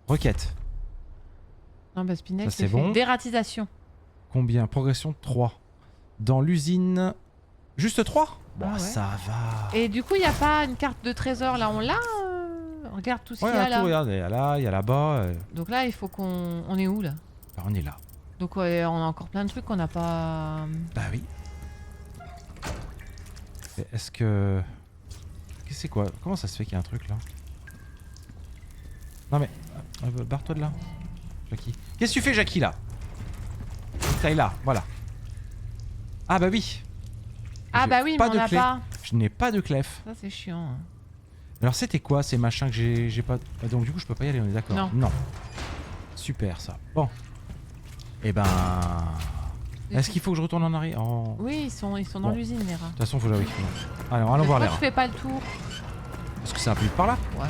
Requête. Non, bah, Spinel, Ça, c'est c'est bon. fait. Dératisation. Combien? Progression 3. Dans l'usine. Juste 3? Bon, Ah ouais. ça va. Et du coup, il n'y a pas une carte de trésor là, on l'a Regarde tout ce Ouais, qu'il y a là. tout, regarde, il y a là, il y a là-bas. Donc là, il faut qu'on. On est où là? Bah, on est là. Donc ouais, on a encore plein de trucs qu'on n'a pas. Bah oui. Et est-ce que. Qu'est-ce que c'est quoi? Comment ça se fait qu'il y a un truc là? Non mais. Barre-toi de là. Jackie. Qu'est-ce que tu fais, Jackie là? T'es là, voilà. Ah bah oui. Ah J'ai bah oui, pas mais de on n'a clé. pas. Je n'ai pas de clef. Ça, c'est chiant. Hein. Alors c'était quoi ces machins que j'ai pas. Ah, donc du coup je peux pas y aller, on est d'accord? Non. Super ça. Bon. Eh ben. Est-ce qu'il faut que je retourne en arrière? Oh. Oui, ils sont dans Bon. l'usine, les rats. De toute façon faut que j'aille. Allez, allons voir Pourquoi les tu rats. fais pas le tour? Est-ce que ça va plus vite par là? Ouais.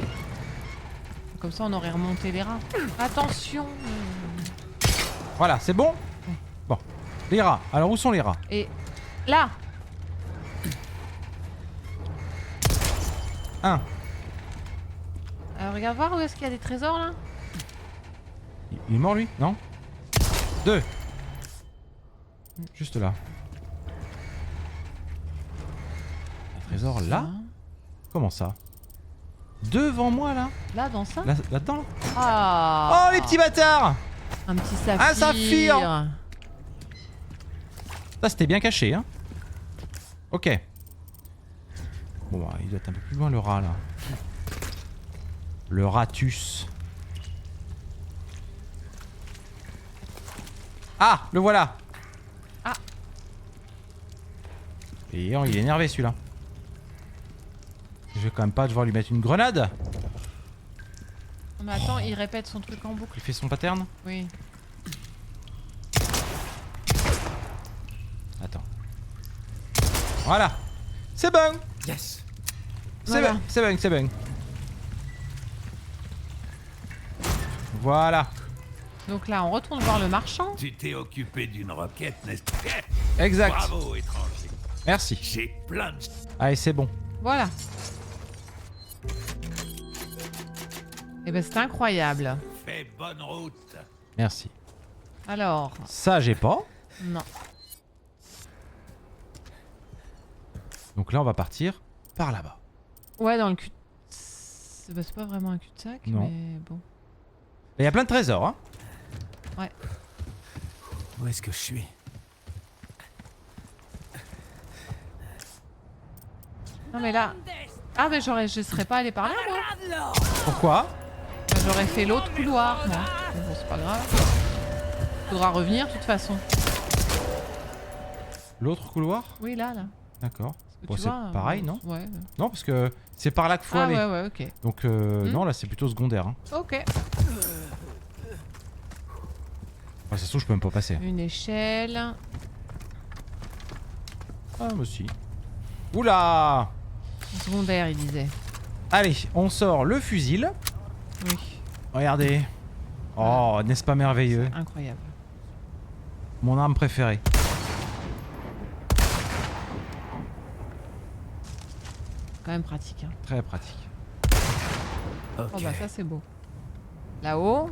Comme ça, on aurait remonté les rats. Attention. Voilà, c'est bon? Bon. Les rats. Alors où sont les rats? Et là. 1. Regarde voir où est-ce qu'il y a des trésors là. Il est mort lui? Non? 2. Juste là. Un trésor là? Comment ça? Devant moi là? Là, dans ça. Là-dedans là? Ah. Oh les petits bâtards! Un petit saphir. Un saphir. Ça c'était bien caché hein? Ok. Bon bah, il doit être un peu plus loin le rat là. Le ratus. Ah! Le voilà! Ah. Et oh, il est énervé celui-là. Je vais quand même pas devoir lui mettre une grenade. Mais attends, il répète son truc en boucle. Il fait son pattern. Oui. Attends. Voilà. C'est bon. Yes. C'est Voilà. bon. C'est bon. C'est bon. Voilà. Donc là, on retourne voir le marchand. Tu t'es occupé d'une requête, n'est-ce pas? Exact. Bravo, étranger. Merci. J'ai plein de... Allez, c'est bon. Voilà. Et ben c'est incroyable. Fais bonne route. Merci. Alors, Ça, j'ai pas. non. Donc là, on va partir par là-bas. Ouais, dans le cul. C'est pas vraiment un cul-de-sac, Non. mais bon. Il y a plein de trésors, hein. Où est-ce que je suis? Non mais là. Ah mais je serais pas allé par là moi. Pourquoi? Bah, j'aurais fait l'autre couloir moi. Mais bon c'est pas grave. Faudra revenir de toute façon. L'autre couloir? Oui là. D'accord. Parce que Bon, tu c'est vois, pareil, non? Ouais. Non, parce que c'est par là qu'il faut Ah aller. ouais ok. Donc, non, là, c'est plutôt secondaire. Hein. Ok. ça se trouve, je peux même pas passer. Une échelle. Ah, moi aussi. Oula! Secondaire, il disait. Allez, on sort le fusil. Oui. Regardez. Oh, n'est-ce pas merveilleux? Incroyable. Mon arme préférée. Quand même pratique. Hein. Très pratique. Ok. Oh bah ça c'est beau. Là-haut.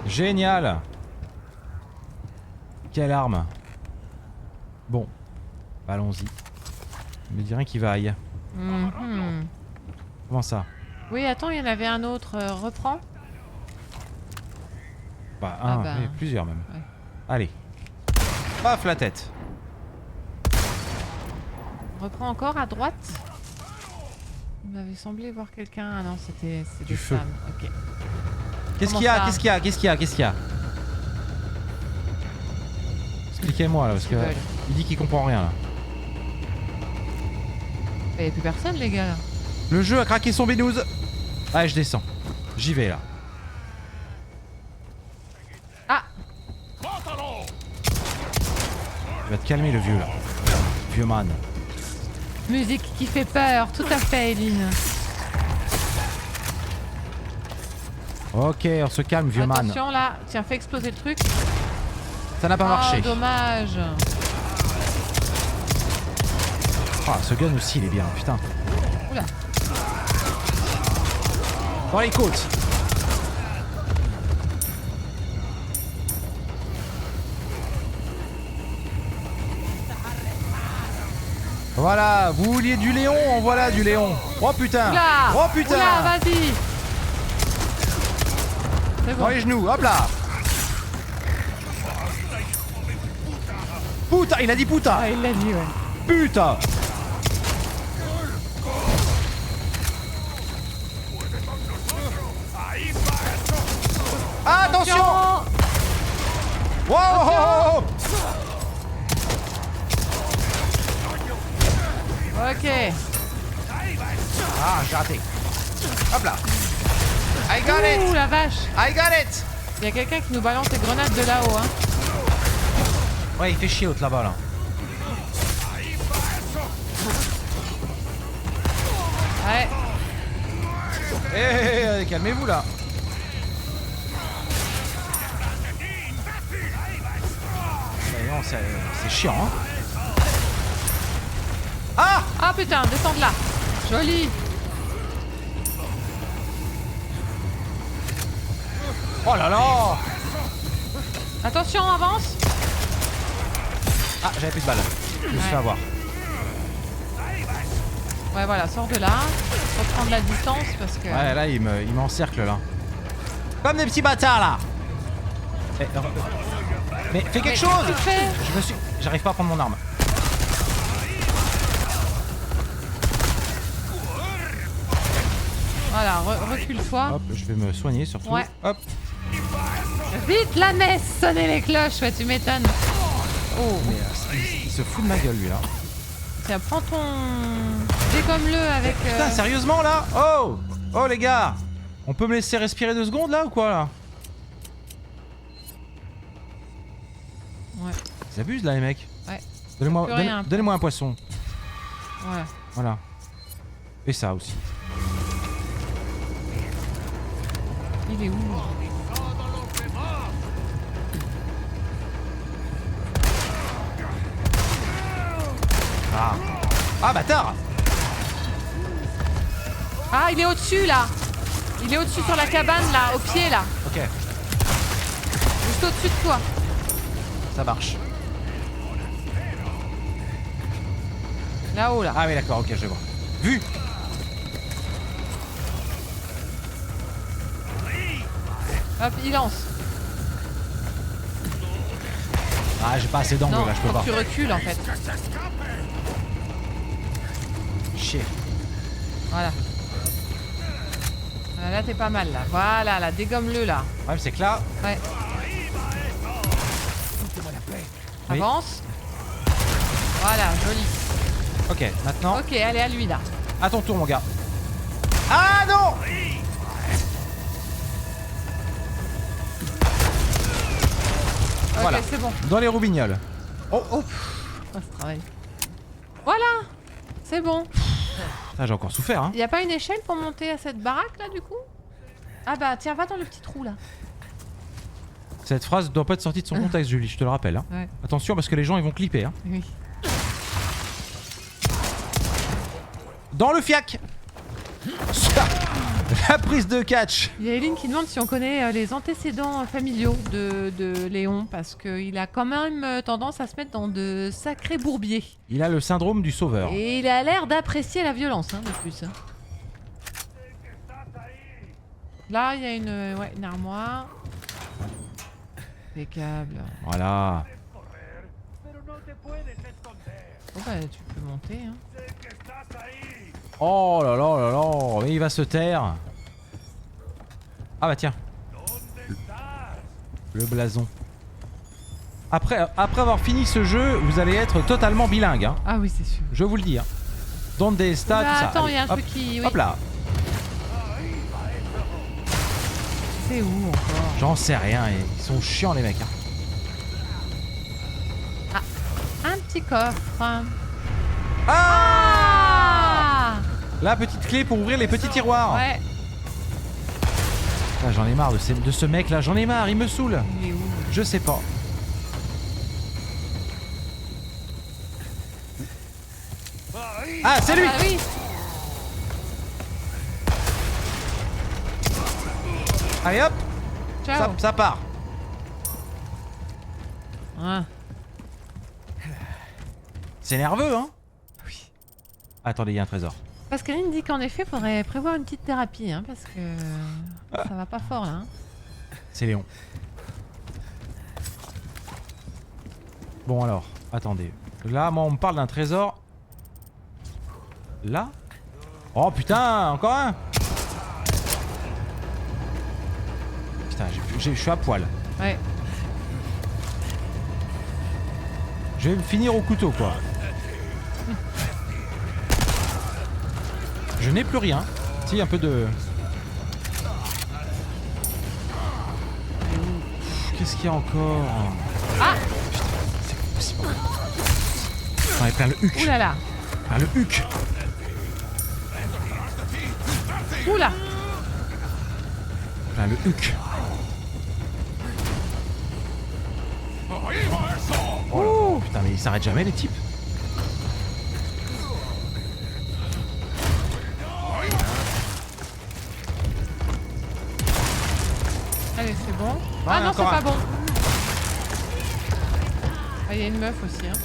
Génial! Quelle arme! Bon, allons-y. Me dit rien qui vaille. Mhm. Comment ça? Oui, attends, il y en avait un autre. Reprends. Bah, Ah un, bah. oui, plusieurs même. Ouais. Allez. Paf la tête. Reprends encore à droite. Il m'avait semblé voir quelqu'un. Ah non, c'était Du des feu. femmes. Ok. Qu'est-ce Comment qu'il y a? ça Qu'est-ce qu'il y a? Qu'est-ce qu'il y a? Qu'est-ce qu'il y a? Expliquez-moi là, parce que Ils veulent. il dit qu'il comprend rien là. Il n'y a plus personne, les gars. Là. Le jeu a craqué son binouze. Allez, je descends. J'y vais là. Ah, Il va te calmer le vieux là. Vieux man. musique qui fait peur. Tout à fait, Eline. Ok, on se calme, vieux man. Attention là. Tiens, fais exploser le truc. Ça n'a pas marché. Dommage. Ah, ce gun aussi, il est bien, putain. Oula. Dans les côtes. Voilà, vous vouliez du Léon, en voilà du Léon. Oh putain. Oula. Oh putain. Oula, vas-y. C'est bon. Dans les genoux, hop là. Putain, il a dit putain. Ah, il l'a dit, ouais. Putain. Attention. Wow. Ok. Ah, j'ai raté. Hop là. I got Ouh, it. la vache. I got it. Il y a quelqu'un qui nous balance des grenades de là-haut, hein. Ouais, il fait chier l'autre là-bas là. Ouais. Eh, calmez-vous là. Mais non, c'est chiant, hein. Ah. Ah putain, descends de là. Joli. Oh là là. Attention, avance. Ah, j'avais plus de balles. Je me suis fait avoir. Ouais, voilà, sors de là. Reprendre la distance parce que... Ouais, là, il m'encercle là. Comme des petits bâtards là. Eh, mais fais quelque chose. Qu'est-ce que tu fais ? J'arrive pas à prendre mon arme. Voilà, recule-toi. Hop, je vais me soigner surtout. Ouais. Hop. Vite la messe, sonnez les cloches, ouais, tu m'étonnes. Oh, Mais il se fout de ma gueule lui là. tiens, prends ton... Dégomme-le avec... Putain, sérieusement là? Oh. Oh les gars. On peut me laisser respirer 2 secondes là ou quoi là? Ouais. Ils abusent là les mecs. Ouais. Donnez-moi Plus rien. donnez-moi un poisson. Ouais. Voilà. Et ça aussi. Il est où? Ah. Ah bâtard. Ah, il est au-dessus là. Il est au-dessus sur la cabane là, au pied là. Ok, Juste au-dessus de toi. ça marche. Là-haut là. Ah oui d'accord, ok, je vois. Vu. Hop, il lance. Ah j'ai pas assez d'angle Non, là, je peux faut pas. que tu recules en fait. Chier. Voilà. Là t'es pas mal là. Voilà, là, dégomme-le là. Le problème c'est que là. Ouais. Oui. Avance. Voilà, joli. Ok, maintenant. Ok, allez à lui là. À ton tour mon gars. Ah non. Voilà. c'est bon. Dans les roubignoles. Oh, ça se travaille. Voilà, c'est bon. Ah, j'ai encore souffert, hein. Y a pas une échelle pour monter à cette baraque là du coup? Ah bah tiens, va dans le petit trou là. Cette phrase doit pas être sortie de son contexte, Julie, je te le rappelle. Hein. Ouais. Attention parce que les gens ils vont clipper. Hein. Oui. Dans le fiac. La prise de catch. Il y a Eileen qui demande si on connaît les antécédents familiaux de Léon, parce qu'il a quand même tendance à se mettre dans de sacrés bourbiers. Il a le syndrome du sauveur. Et il a l'air d'apprécier la violence, hein, de plus. Hein. Là, il y a une armoire. Des câbles. Voilà. Oh bah, tu peux monter. Hein. Oh là là là là, mais il va se taire. Ah bah tiens. Le blason. Après avoir fini ce jeu, vous allez être totalement bilingue. Hein. Ah oui, c'est sûr. Je vous le dis. Hein. Donde está, tout ça. Attends, il y a un Allez, truc qui... Oui. hop là. C'est où encore? J'en sais rien, ils sont chiants les mecs. Hein. Un petit coffre. Ah, la petite clé pour ouvrir les petits tiroirs. Ouais. Ah, j'en ai marre de ce mec là, j'en ai marre, il me saoule. Il est où? Je sais pas. Ah, c'est lui. Ah oui. Allez hop, Ciao. ça part. Ah. C'est nerveux, hein? Oui. Attendez, il y a un trésor. Pascaline dit qu'en effet, faudrait prévoir une petite thérapie, hein, parce que ça va pas fort là. Hein. C'est Léon. Bon alors, attendez. Là, moi, on me parle d'un trésor. Là? Oh putain, encore un! Putain, je suis à poil. Ouais. Je vais me finir au couteau, quoi. Je n'ai plus rien. Si, un peu de... Qu'est-ce qu'il y a encore? Ah! Putain, c'est pas possible. J'en ai plein le huc. Ouh là là. Plein le huc. Oula. Plein le huc. Oh putain, mais ils s'arrêtent jamais les types. Allez, c'est bon. Ah, Ah non, c'est encore pas un. bon. Ah, il y a une meuf aussi. Hein. Je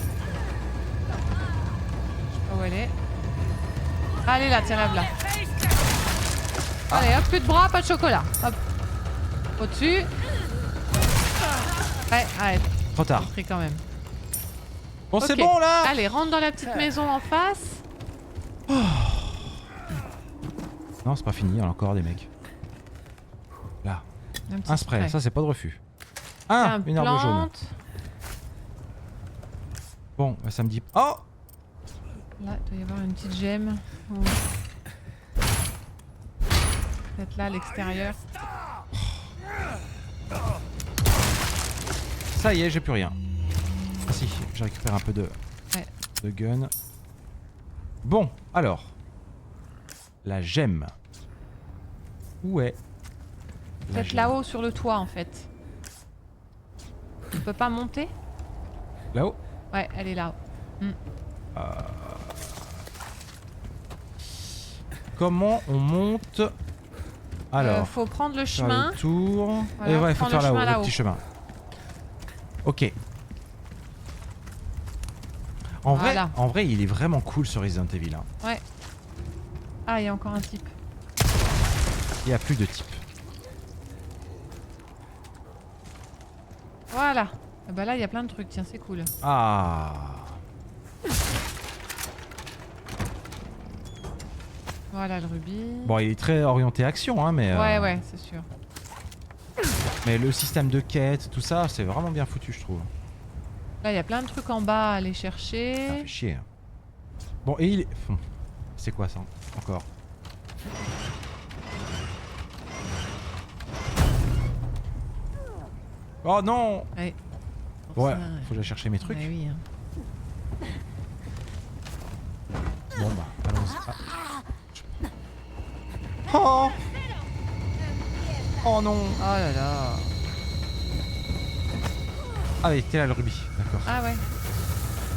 sais pas où elle est. Allez là, tiens, là. Allez, hop, plus de bras, pas de chocolat. Hop. Au-dessus. Ouais, arrête. Trop tard. J'ai pris quand même. Bon, c'est Ok. bon là. Allez, rentre dans la petite maison en face. Non, c'est pas fini, il y en a encore des mecs. Là. petit Un spray, ça c'est pas de refus. Ah, une arme jaune. plante. Bon, bah, ça me dit... Oh! Là, il doit y avoir une petite gemme. Ou- Peut-être là, à l'extérieur. Ça y est, j'ai plus rien. Ah si, je récupère un peu de gun. Bon, alors. La gemme. Où est la Peut-être gemme? là-haut sur le toit en fait. On peut pas monter? Là-haut? Ouais, elle est là-haut. Comment on monte? Alors, faut prendre le faire chemin. le tour. Voilà, Et ouais, il faut prendre faire le chemin là-haut, le là-haut. petit chemin. Ok. Voilà. En vrai, il est vraiment cool ce Resident Evil. Hein. Ouais. Ah, il y a encore un type. Il n'y a plus de type. Voilà. Ah bah là, il y a plein de trucs. Tiens, c'est cool. Ah. Voilà le rubis. Bon, il est très orienté action, hein, mais... Ouais, ouais, c'est sûr. Mais le système de quête, tout ça, c'est vraiment bien foutu, je trouve. Là, il y a plein de trucs en bas à aller Ça chercher. fait chier. Bon, et il est... C'est quoi ça, encore? Oh non! Ouais. Ouais, ça, faut que j'aille chercher mes trucs. Ouais, oui. Bon bah, allons-y. Ah. Oh oh non. Oh là là. Ah oui, t'es là le rubis, d'accord. Ah ouais.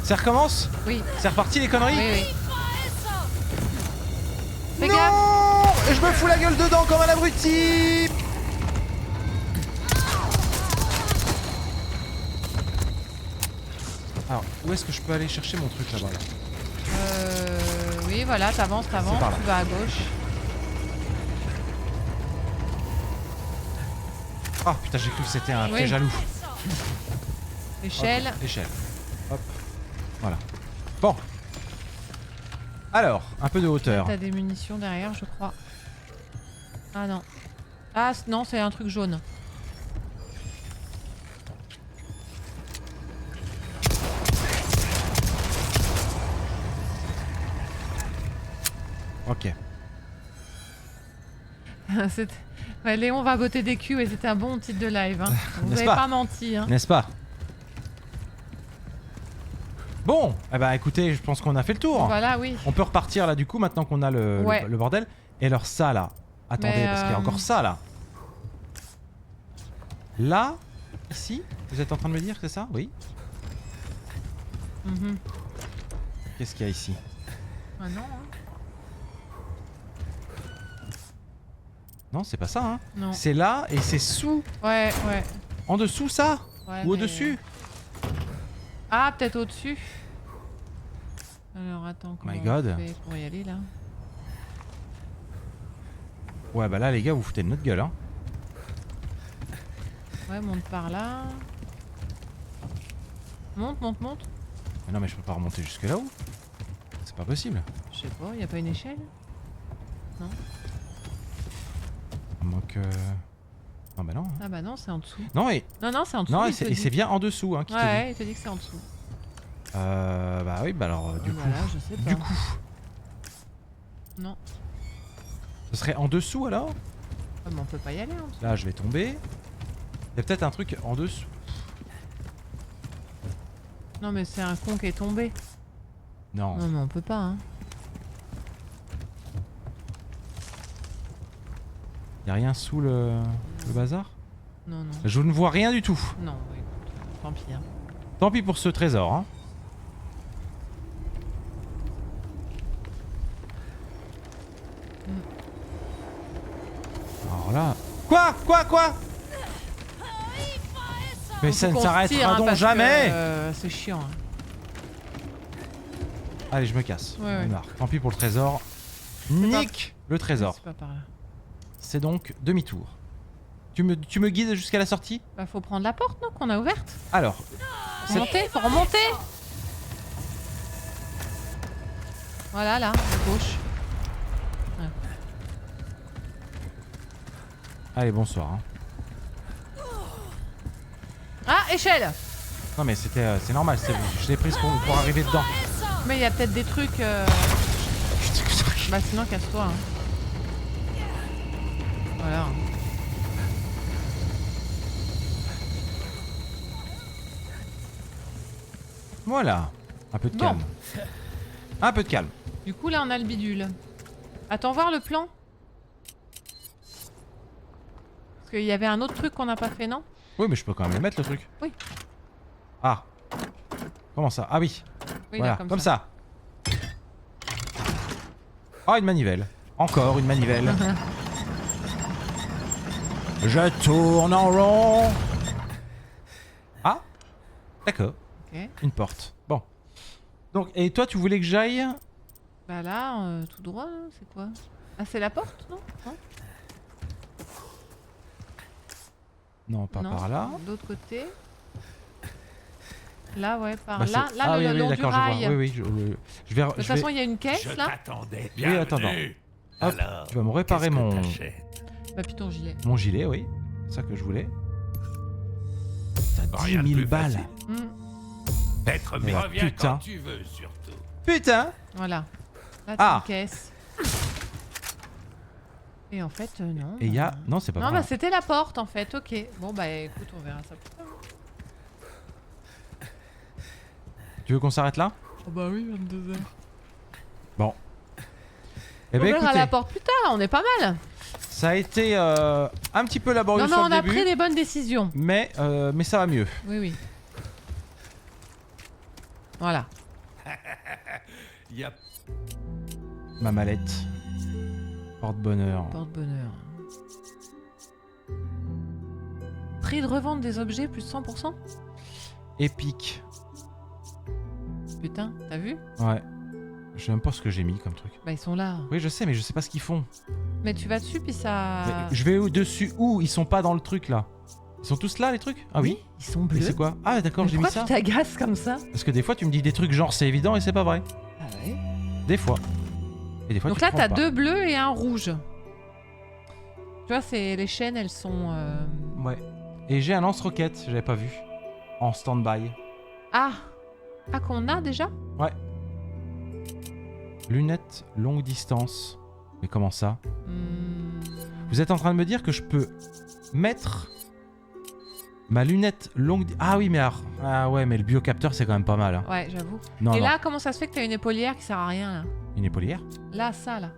Ça recommence? Oui. C'est reparti les conneries? Oui, oui. Fais non gaffe. Et je me fous la gueule dedans comme un abruti. Alors, où est-ce que je peux aller chercher mon truc là-bas là? Oui, voilà, t'avances, par là. tu vas à gauche. Ah putain, j'ai cru que c'était un Oui. piège à loup. Échelle. Hop, échelle. Hop. Voilà. Bon. Alors, un peu de hauteur. T'as des munitions derrière, je crois. Ah non. Ah non, c'est un truc jaune. Ok. Ouais, Léon va botter des culs et c'était un bon titre de live. Hein. Vous N'est-ce avez pas pas menti. Hein. N'est-ce pas? Bon, eh ben écoutez, je pense qu'on a fait le tour. Voilà, oui. On peut repartir là du coup maintenant qu'on a Ouais. le bordel. Et alors ça là. Attendez, Mais, parce qu'il y a encore ça là. Là, ici, vous êtes en train de me dire que c'est ça? Oui. Mhm. Qu'est-ce qu'il y a ici? Ah non. Hein. Non, c'est pas ça, hein. Non. C'est là et c'est sous. Ouais, ouais. En dessous ça? Ouais, Ou mais- au-dessus? Ah, peut-être au-dessus. Alors attends, comment My God. on fait pour y aller là? Ouais, bah là les gars, vous foutez de notre gueule, hein. Ouais, monte par là. Monte, monte, monte. Mais non, mais je peux pas remonter jusque là-haut. C'est pas possible. Je sais pas, y a pas une échelle? Non. À moins que... Non, bah non. Ah bah non, c'est en dessous. Non, et... Non, non, c'est en dessous. Non, il et te c'est dit. et c'est bien en dessous, hein, qui te dit. Ouais, il te dit que c'est en dessous. Bah oui, bah alors, du coup... Voilà, je sais pas. Du coup... Non. Ce serait en dessous alors? Ah, mais on peut pas y aller en dessous. Là, je vais tomber. Il y a peut-être un truc en dessous. Non, mais c'est un con qui est tombé. Non. Non, mais on peut pas, hein. Y a rien sous le bazar? Non, non. Je ne vois rien du tout. Non, bah, écoute, tant pis, hein. Tant pis pour ce trésor, hein. Alors là... Quoi? Mais ça Faut ne qu'on se tire, s'arrêtera hein, donc parce que, jamais. c'est chiant. Hein. Allez, je me casse. Ouais, ouais. On marque. Tant pis pour le trésor. Nique le trésor. C'est pas par là. C'est donc demi-tour. Tu me guides jusqu'à la sortie? Bah, faut prendre la porte, non, qu'on a ouverte. Alors, Faut remonter, faut remonter. Voilà, là, à gauche. allez, bonsoir. Hein. Ah, échelle. Non mais c'était, c'est normal, je l'ai prise pour arriver dedans. Mais il y a peut-être des trucs... Bah sinon, casse-toi. Hein. Voilà. Voilà, un peu de Bon. calme. Un peu de calme. Du coup, là, on a le bidule. Attends, voir le plan. Parce qu'il y avait un autre truc qu'on n'a pas fait, non? Oui, mais je peux quand même le mettre le truc. Oui. Ah. Comment ça? Ah oui. Oui, Voilà, là, comme ça. Oh, une manivelle. Encore une manivelle. Je tourne en rond. Ah. D'accord. Ok. Une porte. Bon. Donc, et toi, tu voulais que j'aille? Bah là, tout droit, là, c'est quoi? Ah, c'est la porte, non? Non, pas Non, par là. de l'autre côté. Là, ouais, par Bah, là. c'est- Là, ah, le oui, oui, long du d'accord, je vois. rail. Oui, oui, je vais. De toute façon, il y a une caisse, là. t'attendais. Oui, attends. Hop, tu vas me réparer mon Bah, puis ton gilet. gilet, oui. C'est ça que je voulais. T'as 10 Rien de 000 plus balles. facile. Être Mais bien. reviens putain. quand tu veux, surtout. Putain. Voilà. Là, t'as Ah. une caisse. Et en fait, non. Et il y a... Non, c'est pas Non, vrai. bah c'était la porte en fait, ok. Bon, bah écoute, on verra ça plus tard. Tu veux qu'on s'arrête là? Oh bah oui, 22h. Bon. Eh On ben verra écoutez, la porte plus tard, on est pas mal. ça a été un petit peu laborieux Non, sur on le a début, pris les bonnes décisions. mais ça va mieux. Oui, oui. Voilà. Yep. Ma mallette. Porte-bonheur. Porte-bonheur. Prix de revente des objets plus 100%. Épique. Putain, t'as vu? Ouais. Je sais même pas ce que j'ai mis comme truc. Bah ils sont là. Oui, je sais, mais je sais pas ce qu'ils font. Mais tu vas dessus puis ça... Mais je vais dessus où? Ils sont pas dans le truc là. Ils sont tous là les trucs? Ah oui? Ils sont Et bleus. c'est quoi? Ah d'accord, Mais j'ai mis pourquoi ça. tu t'agaces comme ça? Parce que des fois tu me dis des trucs genre c'est évident et c'est pas vrai. Ah ouais. Des fois. Et des fois Donc tu là te t'as trompes pas. 2 bleus et un rouge. Tu vois, c'est les chaînes, elles sont... Ouais. Et j'ai un lance-roquette, j'avais pas vu. En stand-by. Ah! Ah qu'on a déjà? Ouais. Lunettes longue distance. Mais comment ça? Vous êtes en train de me dire que je peux mettre ma lunette longue... Ah oui, mais alors... Ah ouais, mais le biocapteur, c'est quand même pas mal. Hein. Ouais, j'avoue. Non, Et non. là, comment ça se fait que t'as une épaulière qui sert à rien, là? Une épaulière? Là, ça, là.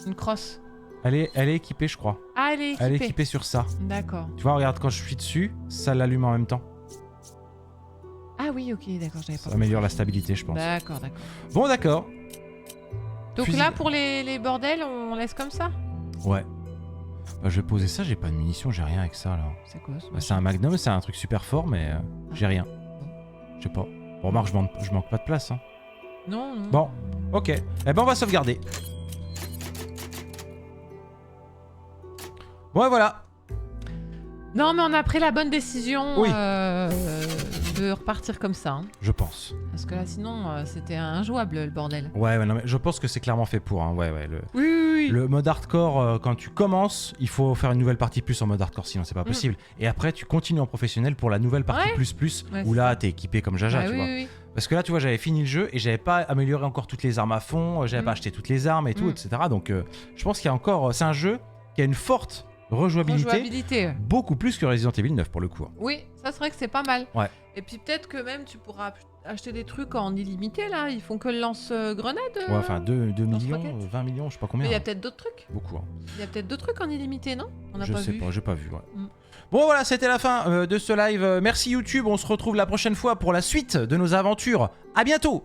Une crosse. Elle est équipée, je crois. Ah, elle est équipée. Elle est équipée sur ça. D'accord. Tu vois, regarde, quand je suis dessus, ça l'allume en même temps. Ah oui, ok, d'accord, j'avais pas Ça améliore la stabilité, je pense. D'accord, d'accord. Bon, d'accord. Donc Fusil- là, pour les bordels, on laisse comme ça? Ouais. Bah, je vais poser ça, j'ai pas de munitions, j'ai rien avec ça, là. C'est quoi ce Bah, c'est un Magnum, c'est un truc super fort, mais j'ai rien. Je sais pas. Bon, remarque, je manque pas de place. Hein. Non, non. Bon, ok. Eh ben, on va sauvegarder. Bon, et voilà. Non, mais on a pris la bonne décision Oui. de repartir comme ça. Hein. Je pense. Parce que là, sinon, c'était injouable, le bordel. Ouais, non, mais je pense que c'est clairement fait pour. Hein. Ouais, le, Oui, oui, oui. le mode hardcore, quand tu commences, il faut faire une nouvelle partie plus en mode hardcore, sinon c'est pas possible. Et après, tu continues en professionnel pour la nouvelle partie Ouais. plus, Ouais, où là, t'es équipé comme Jaja, Ouais, tu oui, vois. oui, oui. Parce que là, tu vois, j'avais fini le jeu et j'avais pas amélioré encore toutes les armes à fond, j'avais pas acheté toutes les armes et tout, etc. Donc, je pense qu'il y a encore. C'est un jeu qui a une forte rejouabilité, beaucoup plus que Resident Evil 9 pour le coup. Oui, ça c'est vrai que c'est pas mal. Ouais. Et puis peut-être que même tu pourras acheter des trucs en illimité là. Ils font que le lance-grenade. Ouais, enfin 2 millions, lance-roquette. 20 millions, je sais pas Mais combien. il y a hein. peut-être d'autres trucs. Beaucoup. Hein. Il y a peut-être d'autres trucs en illimité, non? On n'a Je pas sais vu. pas, j'ai pas vu. Ouais. Mm. Bon voilà, c'était la fin de ce live. Merci YouTube, on se retrouve la prochaine fois pour la suite de nos aventures. À bientôt.